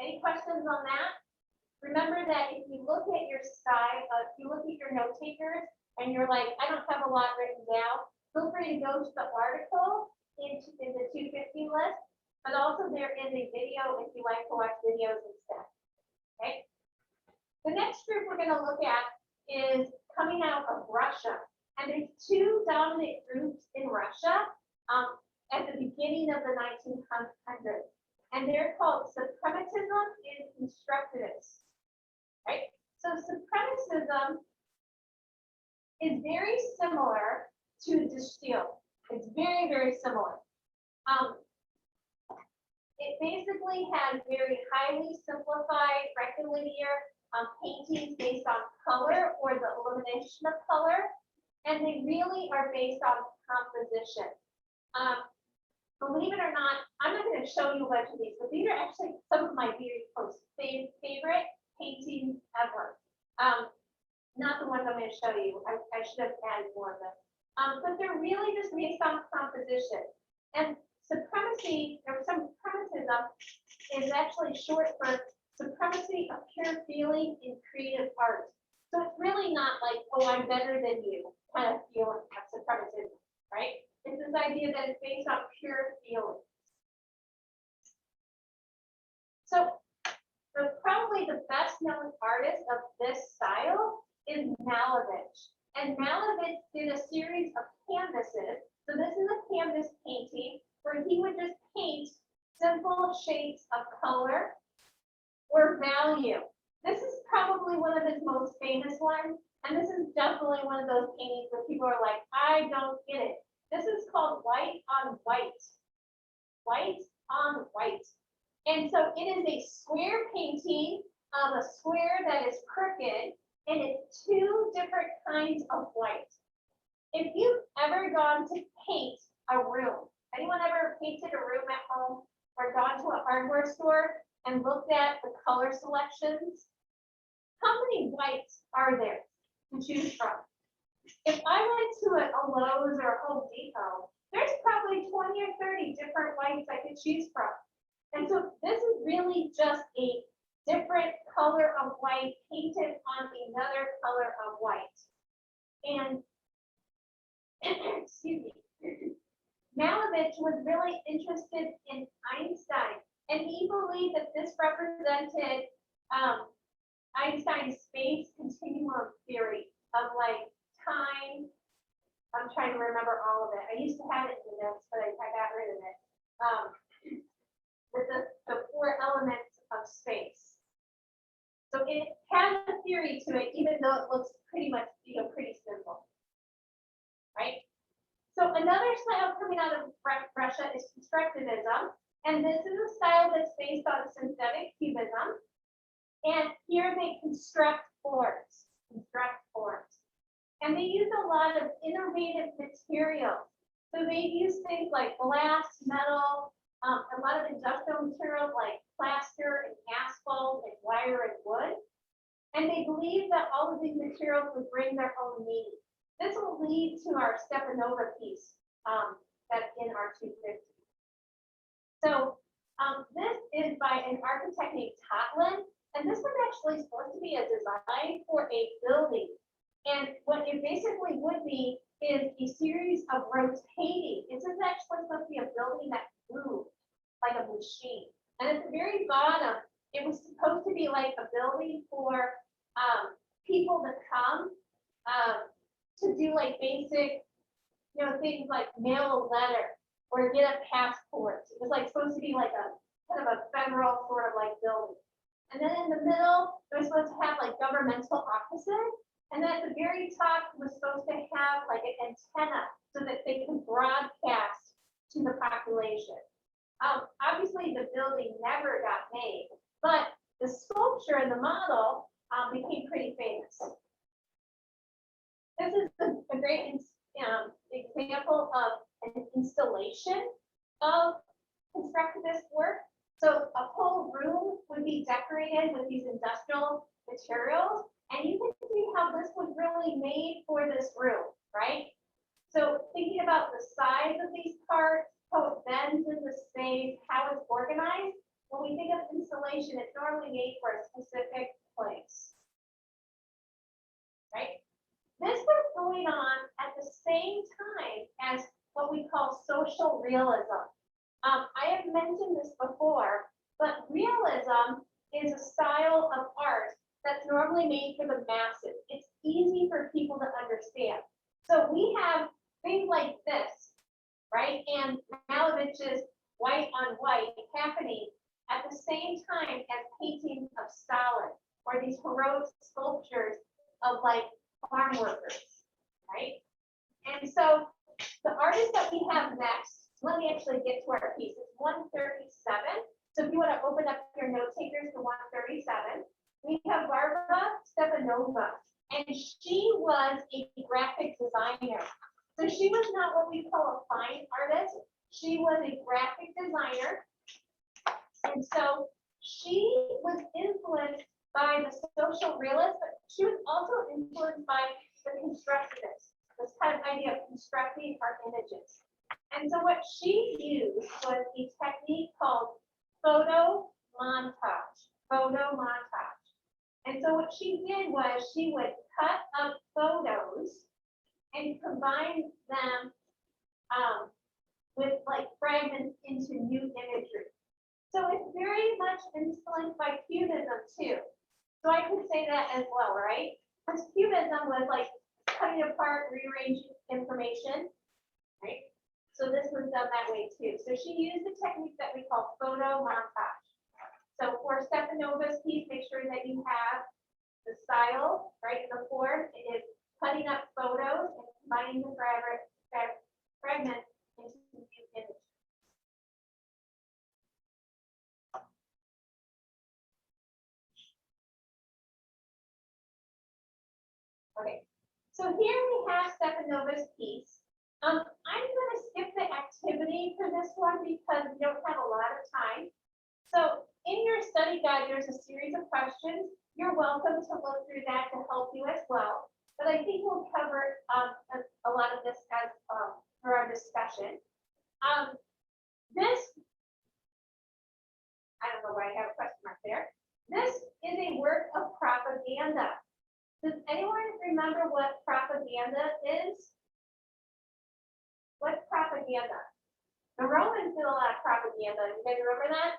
Speaker 1: Any questions on that? Remember that if you look at your style, if you look at your note takers and you're like, I don't have a lot written down, feel free to go to the article in the 250 list, but also there is a video if you like to watch videos instead. Okay. The next group we're going to look at is coming out of Russia. And there's two dominant groups in Russia at the beginning of the 1900s. And they're called suprematism and constructivists. Right? So supremacism is very similar to the Stijl. It's very, very similar. It basically has very highly simplified rectilinear paintings based on color or the elimination of color. And they really are based on composition. Believe it or not, I'm not going to show you a bunch of these, but these are actually some of my very close favorite paintings ever. Not the ones I'm going to show you. I should have added more of them. But they're really just based on composition. And supremacy, or suprematism, is actually short for supremacy of pure feeling in creative art. So it's really not like, oh, I'm better than you kind of feeling of suprematism, right? It's this idea that it's based on pure feelings. is Malevich. And Malevich did a series of canvases. So this is a canvas painting where he would just paint simple shapes of color or value. This is probably one of his most famous ones. And this is definitely one of those paintings where people are like, I don't get it. This is called white on white. White on white. And so it is a square painting of a square that is crooked, and it's two different kinds of white. If you've ever gone to paint a room, anyone ever painted a room at home or gone to a hardware store and looked at the color selections? How many whites are there to choose from? If I went to a Lowe's or a Home Depot, there's probably 20 or 30 different whites I could choose from. And so this is really just a different color of white painted on another color of white. And excuse me, Malevich was really interested in Einstein, and he believed that this represented Einstein's space continuum theory of like time. I'm trying to remember all of it. I used to have it in the notes, but I got rid of it. With the four elements of space. So it has a theory to it, even though it looks pretty much, pretty simple, right? So another style coming out of Russia is constructivism, and this is a style that's based on synthetic cubism. And here they construct forms, and they use a lot of innovative materials. So they use things like glass, metal, a lot of industrial materials like plaster and asphalt and wire and wood. And they believe that all of these materials would bring their own meaning. This will lead to our Stepanova piece that's in our 250. So this is by an architect named Tatlin, and this was actually supposed to be a design for a building. And what it basically would be is a series of rotating. This is actually supposed to be a building that moved like a machine. And at the very bottom, it was supposed to be like a building for people to come to do like basic, things like mail a letter or get a passport. It was like supposed to be like a kind of a federal sort of like building. And then in the middle, it was supposed to have like governmental offices. And then at the very top, it was supposed to have like an antenna so that they could broadcast to the population. Obviously, the building never got made, but the sculpture and the model became pretty famous. This is a great example of an installation of constructivist work. So a whole room would be decorated with these industrial materials, and you can see how this was really made for this room, right? So thinking about the size of these parts, how it bends in the space, how it's organized, when we think of installation, it's normally made for a specific place, right? This was going on at the same time as what we call social realism. I have mentioned this before, but realism is a style of art that's normally made for the masses. It's easy for people to understand. So we have things like this, right? And Malevich's white on white happening at the same time as paintings of Stalin or these heroic sculptures of like farm workers, right? And so the artist that we have next, let me actually get to our piece. It's 137. So if you want to open up your note takers to 137, we have Varvara Stepanova, and she was a graphic designer. So she was not what we call a fine artist. She was a graphic designer. And so she was influenced by the social realists, but she was also influenced by the constructivists, this kind of idea of constructing our images. And so what she used was a technique called photo montage. And so what she did was she would cut up photos and combine them with like fragments into new imagery. So it's very much influenced by Cubism too. So I could say that as well, right? Because Cubism was like cutting apart, rearranging information, right? So this was done that way too. So she used a technique that we call photo montage. So for Stepanova's piece, make sure that you have the style, right? The form, it is cutting up photos and combining the fragments into new images. Okay, so here we have Stepanova's piece. I'm going to skip the activity for this one because we don't have a lot of time. So in your study guide, there's a series of questions. You're welcome to look through that to help you as well. But I think we'll cover a lot of this as for our discussion. This, I don't know why I have a question mark there. This is a work of propaganda. Does anyone remember what propaganda is? What's propaganda? The Romans did a lot of propaganda. You guys remember that?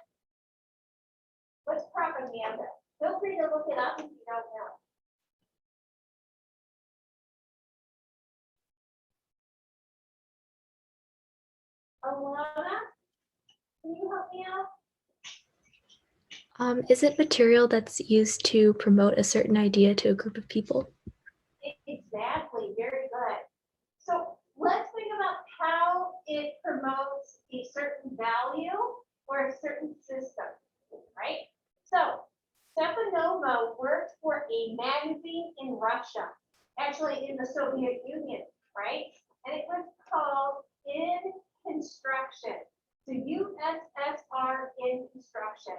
Speaker 1: What's propaganda? Feel free to look it up if you don't know. Alana, can you help me out?
Speaker 8: Is it material that's used to promote a certain idea to a group of people?
Speaker 1: Exactly, very good. So let's think about how it promotes a certain value or a certain system, right? So Stepanova worked for a magazine in Russia, actually in the Soviet Union, right? And it was called In Construction, so USSR in Construction.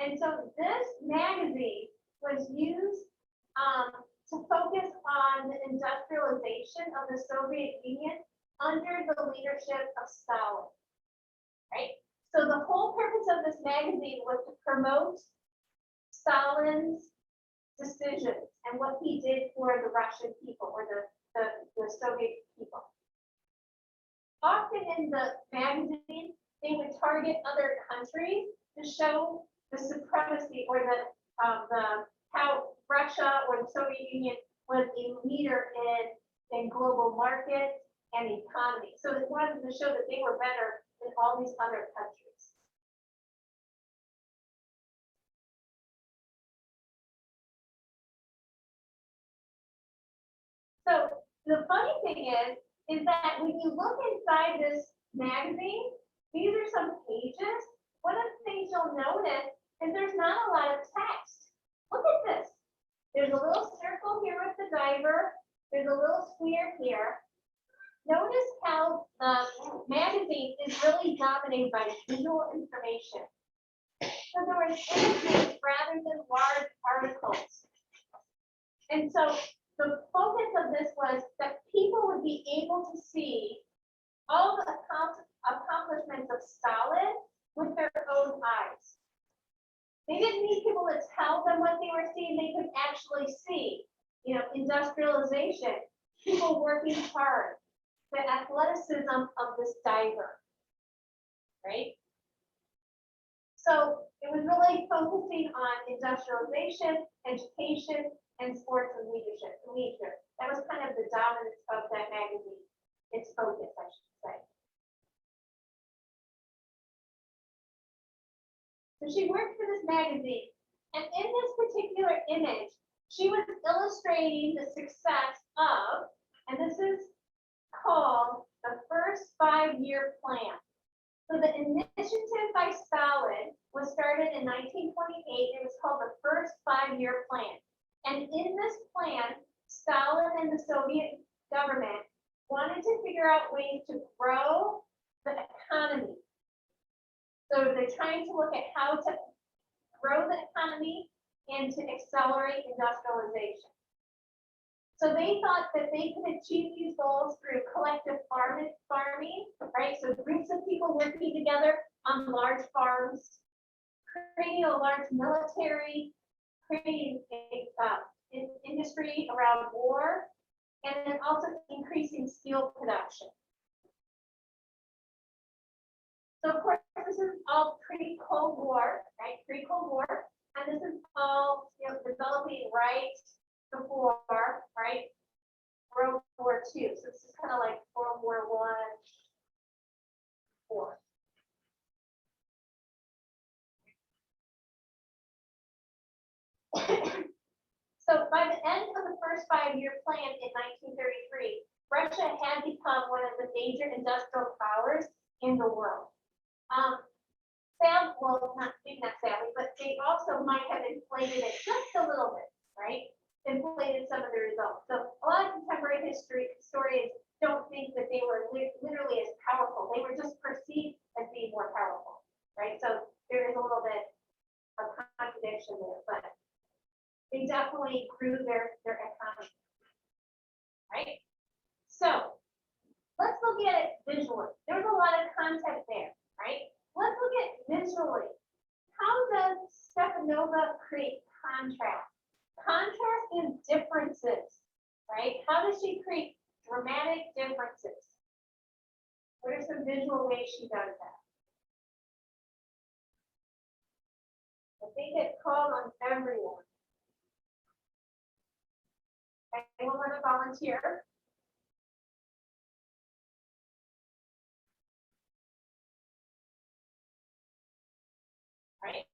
Speaker 1: And so this magazine was used to focus on the industrialization of the Soviet Union under the leadership of Stalin, right? So the whole purpose of this magazine was to promote Stalin's decisions and what he did for the Russian people or the Soviet people. Often in the magazine, they would target other countries to show the supremacy or the how Russia or the Soviet Union was a leader in global markets and economy. So they wanted to show that they were better than all these other countries. So the funny thing is that when you look inside this magazine, these are some pages. One of the things you'll notice is there's not a lot of text. Look at this. There's a little circle here with the diver. There's a little square here. Notice how the magazine is really dominated by visual information. So there was images rather than large articles. And so the focus of this was that people would be able to see all the accomplishments of Stalin with their own eyes. They didn't need people to tell them what they were seeing. They could actually see, industrialization, people working hard, the athleticism of this diver, right? So it was really focusing on industrialization, education, and sports and leisure. That was kind of the dominance of that magazine, its focus, I should say. So she worked for this magazine, and in this particular image, she was illustrating the success of, and this is called the first 5-year plan. So the initiative by Stalin was started in 1928. It was called the first 5-year plan. And in this plan, Stalin and the Soviet government wanted to figure out ways to grow the economy. So they're trying to look at how to grow the economy and to accelerate industrialization. So they thought that they could achieve these goals through collective farming, right? So groups of people working together on large farms, creating a large military, creating an industry around war, and then also increasing steel production. So of course, this is all pre-Cold War, right? Pre-Cold War, and this is all developing right before, right? World War II. So this is kind of like World War I, IV. So by the end of the first 5-year plan in 1933, Russia had become one of the major industrial powers in the world. Well, maybe not sadly, but they also might have inflated it just a little bit, right? Inflated some of the results. So a lot of contemporary historians don't think that they were literally as powerful. They were just perceived as being more powerful, right? So there is a little bit of contradiction there, but they definitely grew their economy, right? So let's look at it visually. There's a lot of content there, right? Let's look at visually. How does Stepanova create contrast? Contrast is differences, right? How does she create dramatic differences? What are some visual ways she does that? I think it's called on everyone. Anyone want to volunteer? Right?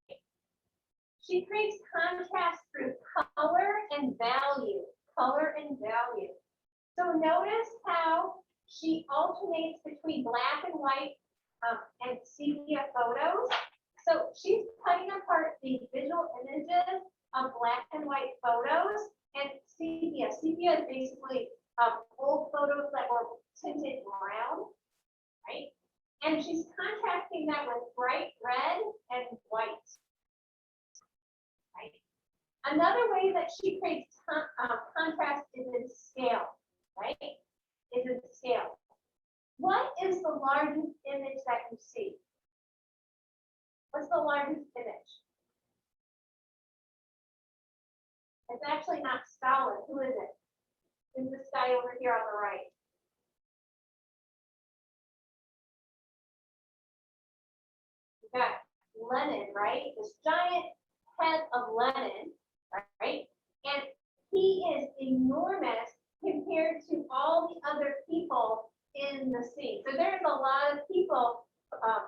Speaker 1: She creates contrast through color and value. Color and value. So notice how she alternates between black and white and sepia photos. So she's cutting apart the visual images of black and white photos and sepia. Sepia is basically old photos that were tinted brown, right? And she's contrasting that with bright red and white. Right? Another way that she creates contrast is in scale, right? Is in scale. What is the largest image that you see? What's the largest image? It's actually not Stalin. Who is it? Is this guy over here on the right? You got Lenin, right? This giant head of Lenin, right? And he is enormous compared to all the other people in the scene. So there's a lot of people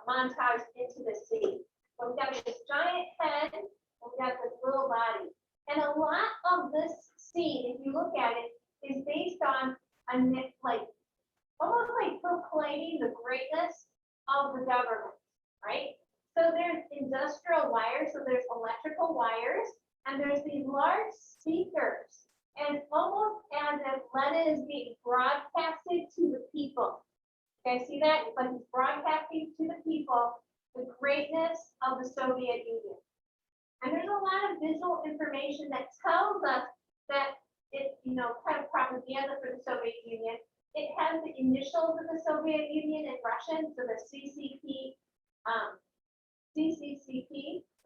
Speaker 1: montaged into the scene. So we've got this giant head, and we've got this little body. And a lot of this scene, if you look at it, is based on a like almost like proclaiming the greatness of the government, right? So there's industrial wires, so there's electrical wires, and there's these large speakers. And it's almost as if Lenin is being broadcasted to the people. Okay, see that? It's like he's broadcasting to the people the greatness of the Soviet Union. And there's a lot of visual information that tells us that it's, kind of propaganda for the Soviet Union. It has the initials of the Soviet Union in Russian, so the CCP,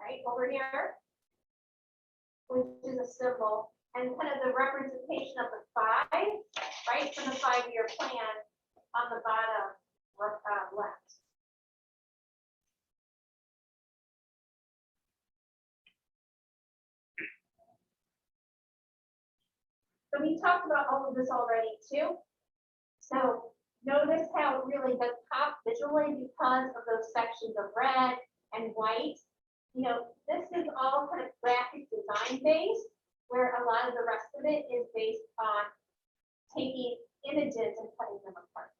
Speaker 1: right, over here, which is a symbol, and kind of the representation of the 5, right, from the 5-year plan on the bottom left. So we talked about all of this already too. So notice how it really does pop visually because of those sections of red and white. This is all kind of graphic design based, where a lot of the rest of it is based on taking images and putting them apart.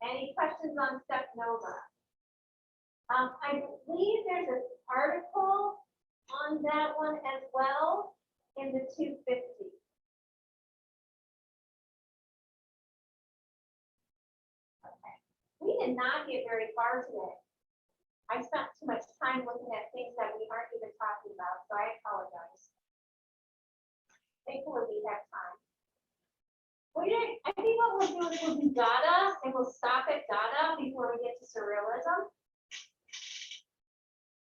Speaker 1: Any questions on Stepanova? I believe there's an article on that one as well in the 250. Okay. We did not get very far today. I spent too much time looking at things that we aren't even talking about, so I apologize. Thankfully we have time. I think what we'll do is we'll do Dada, and we'll stop at Dada before we get to Surrealism.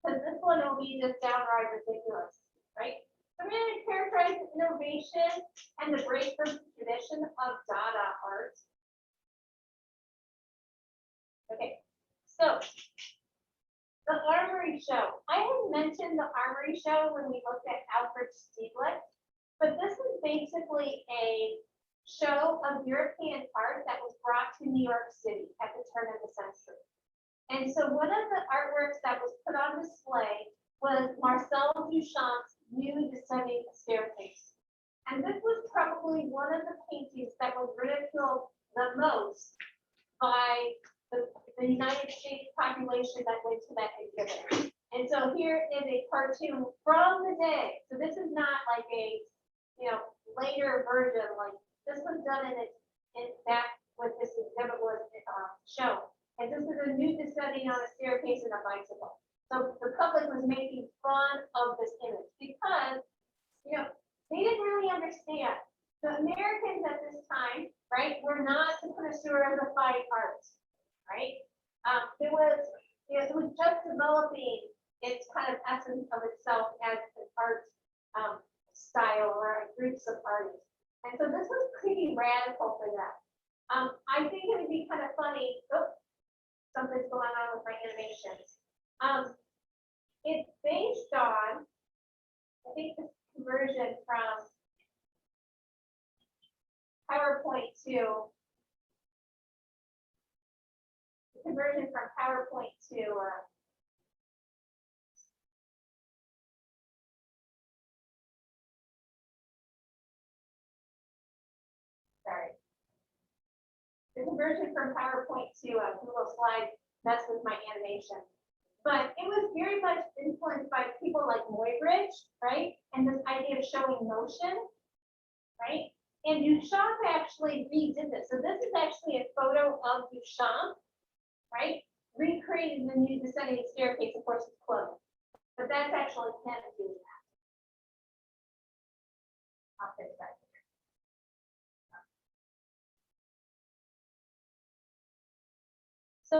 Speaker 1: Because this one will be just downright ridiculous, right? So we're going to characterize the innovation and the break from the tradition of Dada art. Okay, so The Armory Show. I had mentioned the Armory Show when we looked at Alfred Stijl, but this is basically a show of European art that was brought to New York City at the turn of the century. And so one of the artworks that was put on display was Marcel Duchamp's New Descending Staircase. And this was probably one of the paintings that was ridiculed the most by the United States population that went to that exhibit. And so here is a cartoon from the day. So this is not like a, later version, like this was done in back when this exhibit was shown. And this is a new descending on a staircase and a bicycle. So the public was making fun of this image because, they didn't really understand. The Americans at this time, right, were not the connoisseurs of fine arts, right? It was just developing its kind of essence of itself as an art style or groups of artists. And so this was pretty radical for them. I think it would be kind of funny. Oh, something's going on with my animations. It's based on, I think, this conversion from PowerPoint to sorry. The conversion from PowerPoint to Google Slides messed with my animation. But it was very much influenced by people like Muybridge, right? And this idea of showing motion, right? And Duchamp actually redid this. So this is actually a photo of Duchamp, right? Recreated the new descending staircase, of course, it's closed. But that's actually him doing that. I'll fix that. So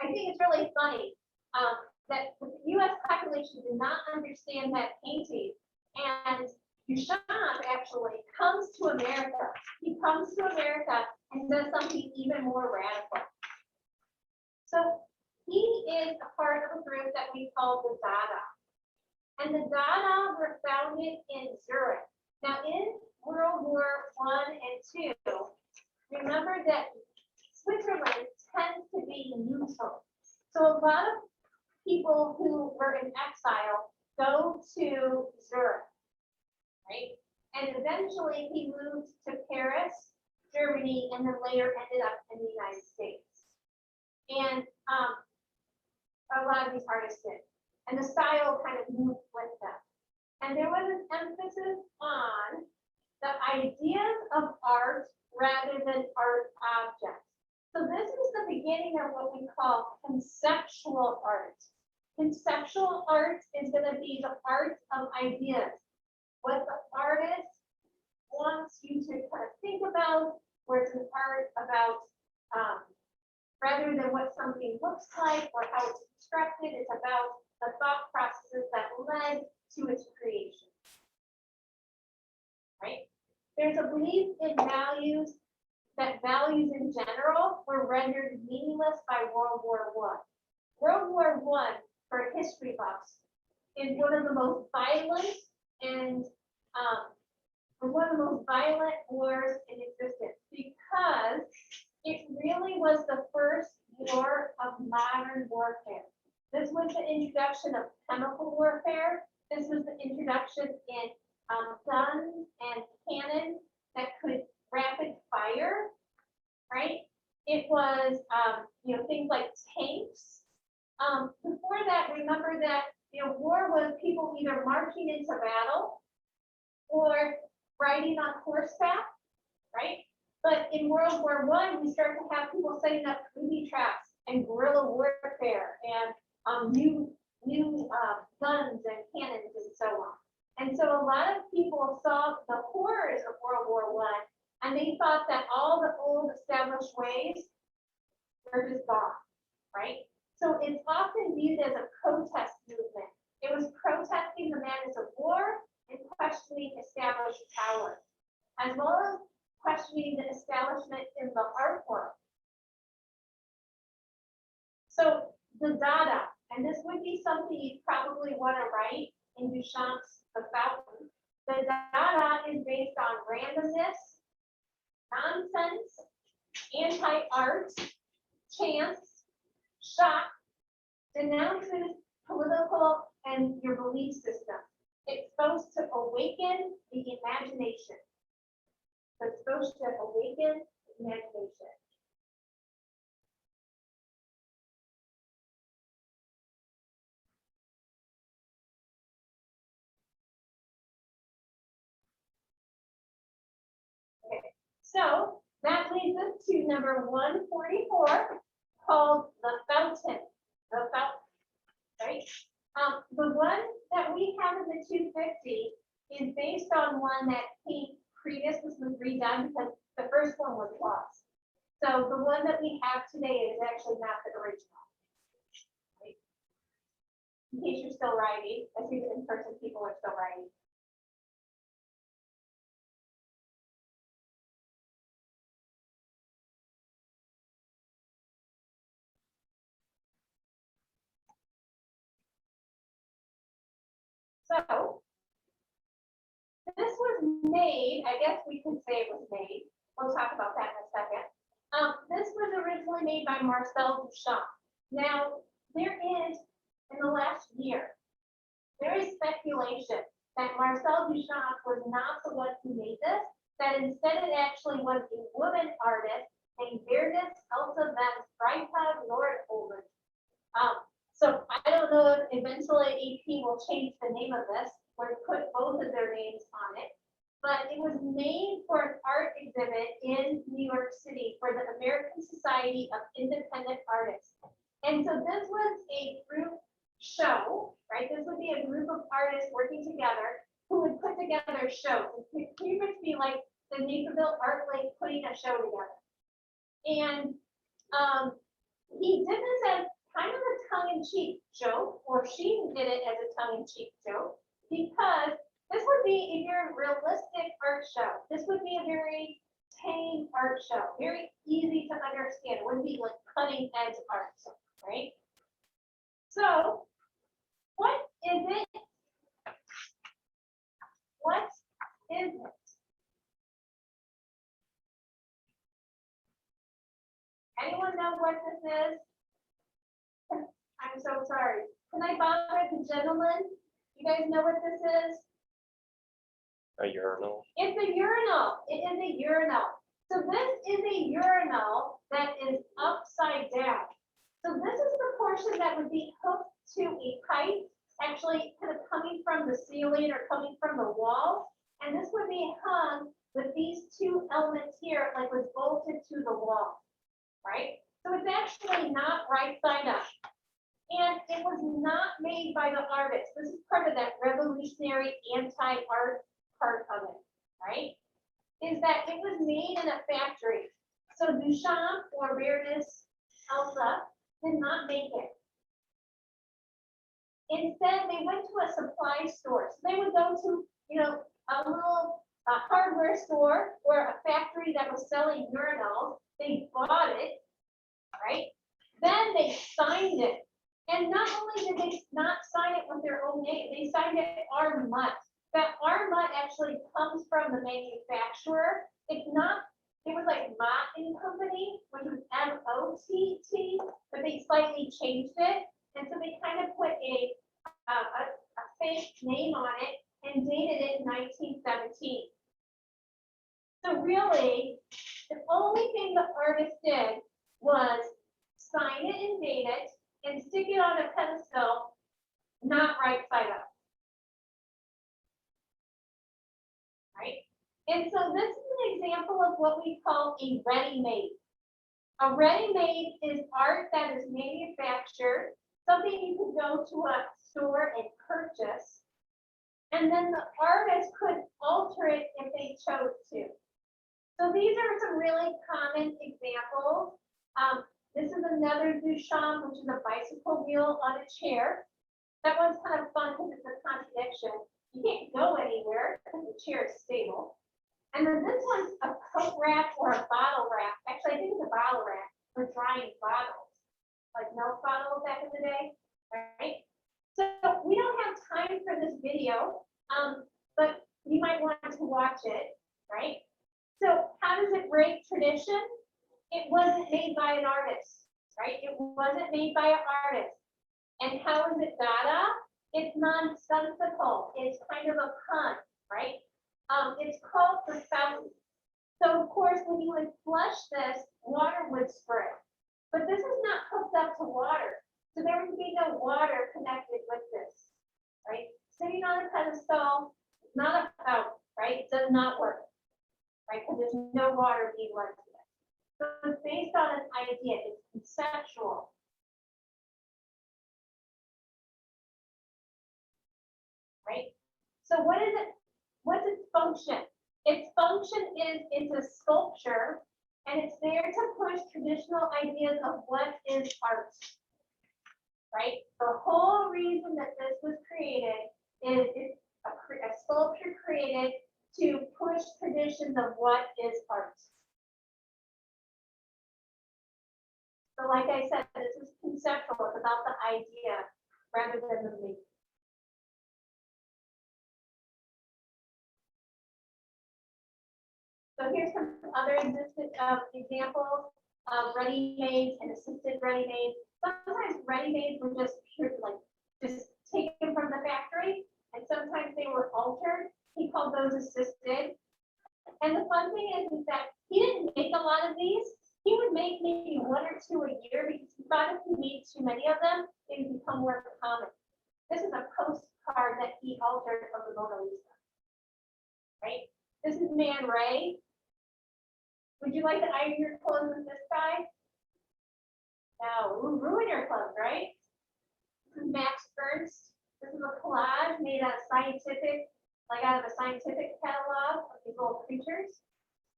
Speaker 1: I think it's really funny that the US population did not understand that painting, and Duchamp actually comes to America. He comes to America and does something even more radical. So he is a part of a group that we call the Dada. And the Dada were founded in Zurich. Now in World War I and II, remember that Switzerland tends to be neutral. So a lot of people who were in exile go to Zurich, right? And eventually he moved to Paris, Germany, and then later ended up in the United States. And a lot of these artists did. And the style kind of moved with them. And there was an emphasis on the ideas of art rather than art objects. So this is the beginning of what we call conceptual art. Conceptual art is going to be the art of ideas. What the artist wants you to kind of think about, where it's an art about, rather than what something looks like or how it's constructed, it's about the thought processes that led to its creation. Right? There's a belief in values, that values in general were rendered meaningless by World War I. World War I, for history buffs, is one of the most violent and was one of the most violent wars in existence because it really was the first war of modern warfare. This was the introduction of chemical warfare. This was the introduction in guns and cannons that could rapid fire, right? It was, things like tanks. Before that, remember that, war was people either marching into battle or riding on horseback, right? But in World War I, we start to have people setting up booby traps and guerrilla warfare and new guns and cannons and so on. And so a lot of people saw the horrors of World War I, and they thought that all the old established ways were just gone, right? So it's often viewed as a protest movement. It was protesting the madness of war and questioning established power, as well as questioning the establishment in the art world. So the Dada, and this would be something you'd probably want to write in Duchamp's The Fountain. The Dada is based on randomness, nonsense, anti-art, chance, shock, denounces political and your belief system. It's supposed to awaken the imagination. So it's supposed to awaken the imagination. Okay, so that leads us to number 144, called The Fountain. The Fountain, right? The one that we have in the 250 is based on one that came previous. This was redone because the first one was lost. So the one that we have today is actually not the original. Right? In case you're still writing, I see that in-person people are still writing. So this was made, I guess we could say it was made. We'll talk about that in a second. This was originally made by Marcel Duchamp. Now, there is, in the last year, there is speculation that Marcel Duchamp was not the one who made this, that instead it actually was a woman artist named Verdis Elsa van Freitag Noordholden. So I don't know if eventually AP will change the name of this or put both of their names on it, but it was made for an art exhibit in New York City for the American Society of Independent Artists. And so this was a group show, right? This would be a group of artists working together who would put together shows. It could pretty much be like the Naperville Art League putting a show together. And he did this as kind of a tongue-in-cheek joke, or she did it as a tongue-in-cheek joke, because this would be a very realistic art show. This would be a very tame art show, very easy to understand. It wouldn't be like cutting-edge art, right? So, what is it? What is it? Anyone know what this is? I'm so sorry. Can I bother the gentleman? You guys know what this is?
Speaker 3: A urinal.
Speaker 1: It's a urinal. It is a urinal. So this is a urinal that is upside down. So this is the portion that would be hooked to a pipe, actually kind of coming from the ceiling or coming from the wall. And this would be hung with these two elements here, like was bolted to the wall, right? So it's actually not right side up. And it was not made by the artist. This is part of that revolutionary anti-art part of it, right? Is that it was made in a factory. So Duchamp or Verdis Elsa did not make it. Instead, they went to a supply store. So they would go to, a little hardware store or a factory that was selling urinals. They bought it, right? Then they signed it. And not only did they not sign it with their own name, they signed it Armut. That Armut actually comes from the manufacturer. It's not, it was like Mott and Company, which was M-O-T-T, but they slightly changed it. And so they kind of put a fake name on it and dated it in 1917. So really, the only thing the artist did was sign it and date it and stick it on a pedestal, not right side up. Right? And so this is an example of what we call a ready-made. A ready-made is art that is manufactured, something you could go to a store and purchase, and then the artist could alter it if they chose to. So these are some really common examples. This is another Duchamp, which is a bicycle wheel on a chair. That one's kind of fun because it's a contradiction. You can't go anywhere because the chair is stable. And then this one's a coat rack or a bottle rack. Actually, I think it's a bottle rack for drying bottles. like milk bottles back in the day, right? So we don't have time for this video, but you might want to watch it, right? So how does it break tradition? It wasn't made by an artist, right? It wasn't made by an artist. And how is it Dada? It's nonsensical. It's kind of a pun, right? It's called the fountain. So of course, when you would flush this, water would spray. But this is not hooked up to water. So there would be no water connected with this, right? Sitting on a pedestal, not a fountain, right? It does not work, right? Because there's no water being led to it. So it's based on an idea. It's conceptual. Right? So what is it? What's its function? Its function is it's a sculpture, and it's there to push traditional ideas of what is art. Right? The whole reason that this was created is it's a sculpture created to push traditions of what is art. So like I said, this is conceptual. It's about the idea rather than the making. So here's some other examples of ready-mades and assisted ready-mades. Sometimes ready-mades were just just taken from the factory, and sometimes they were altered. He called those assisted. And the fun thing is that he didn't make a lot of these. He would make maybe 1 or 2 a year because he thought if he made too many of them, they would become more common. This is a postcard that he altered of the Mona Lisa. Right? This is Man Ray. Would you like to iron your clothes with this guy? No, we'll ruin your clothes, right? This is Max Ernst. This is a collage made out of scientific, like out of a scientific catalog of these little creatures.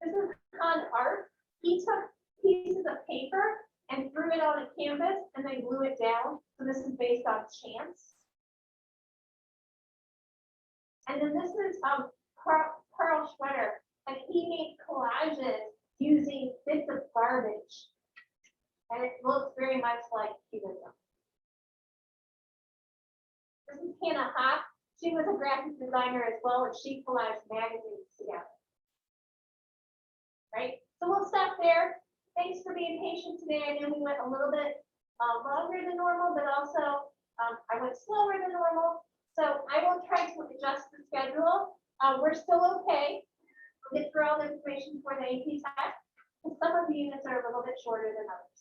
Speaker 1: This is con art. He took pieces of paper and threw it on a canvas and then glue it down. So this is based on chance. And then this is Carl Schwetter, and he made collages using bits of garbage. And it looks very much like Cubism. This is Hannah Hock. She was a graphic designer as well, and she collaged magazines together. Right? So we'll stop there. Thanks for being patient today. I know we went a little bit longer than normal, but also I went slower than normal. So I will try to adjust the schedule. We're still okay. We'll get through all the information for the AP test. And some of the units are a little bit shorter than others.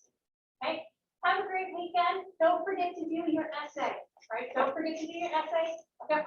Speaker 1: Okay? Have a great weekend. Don't forget to do your essay. Right? Don't forget to do your essay. Okay,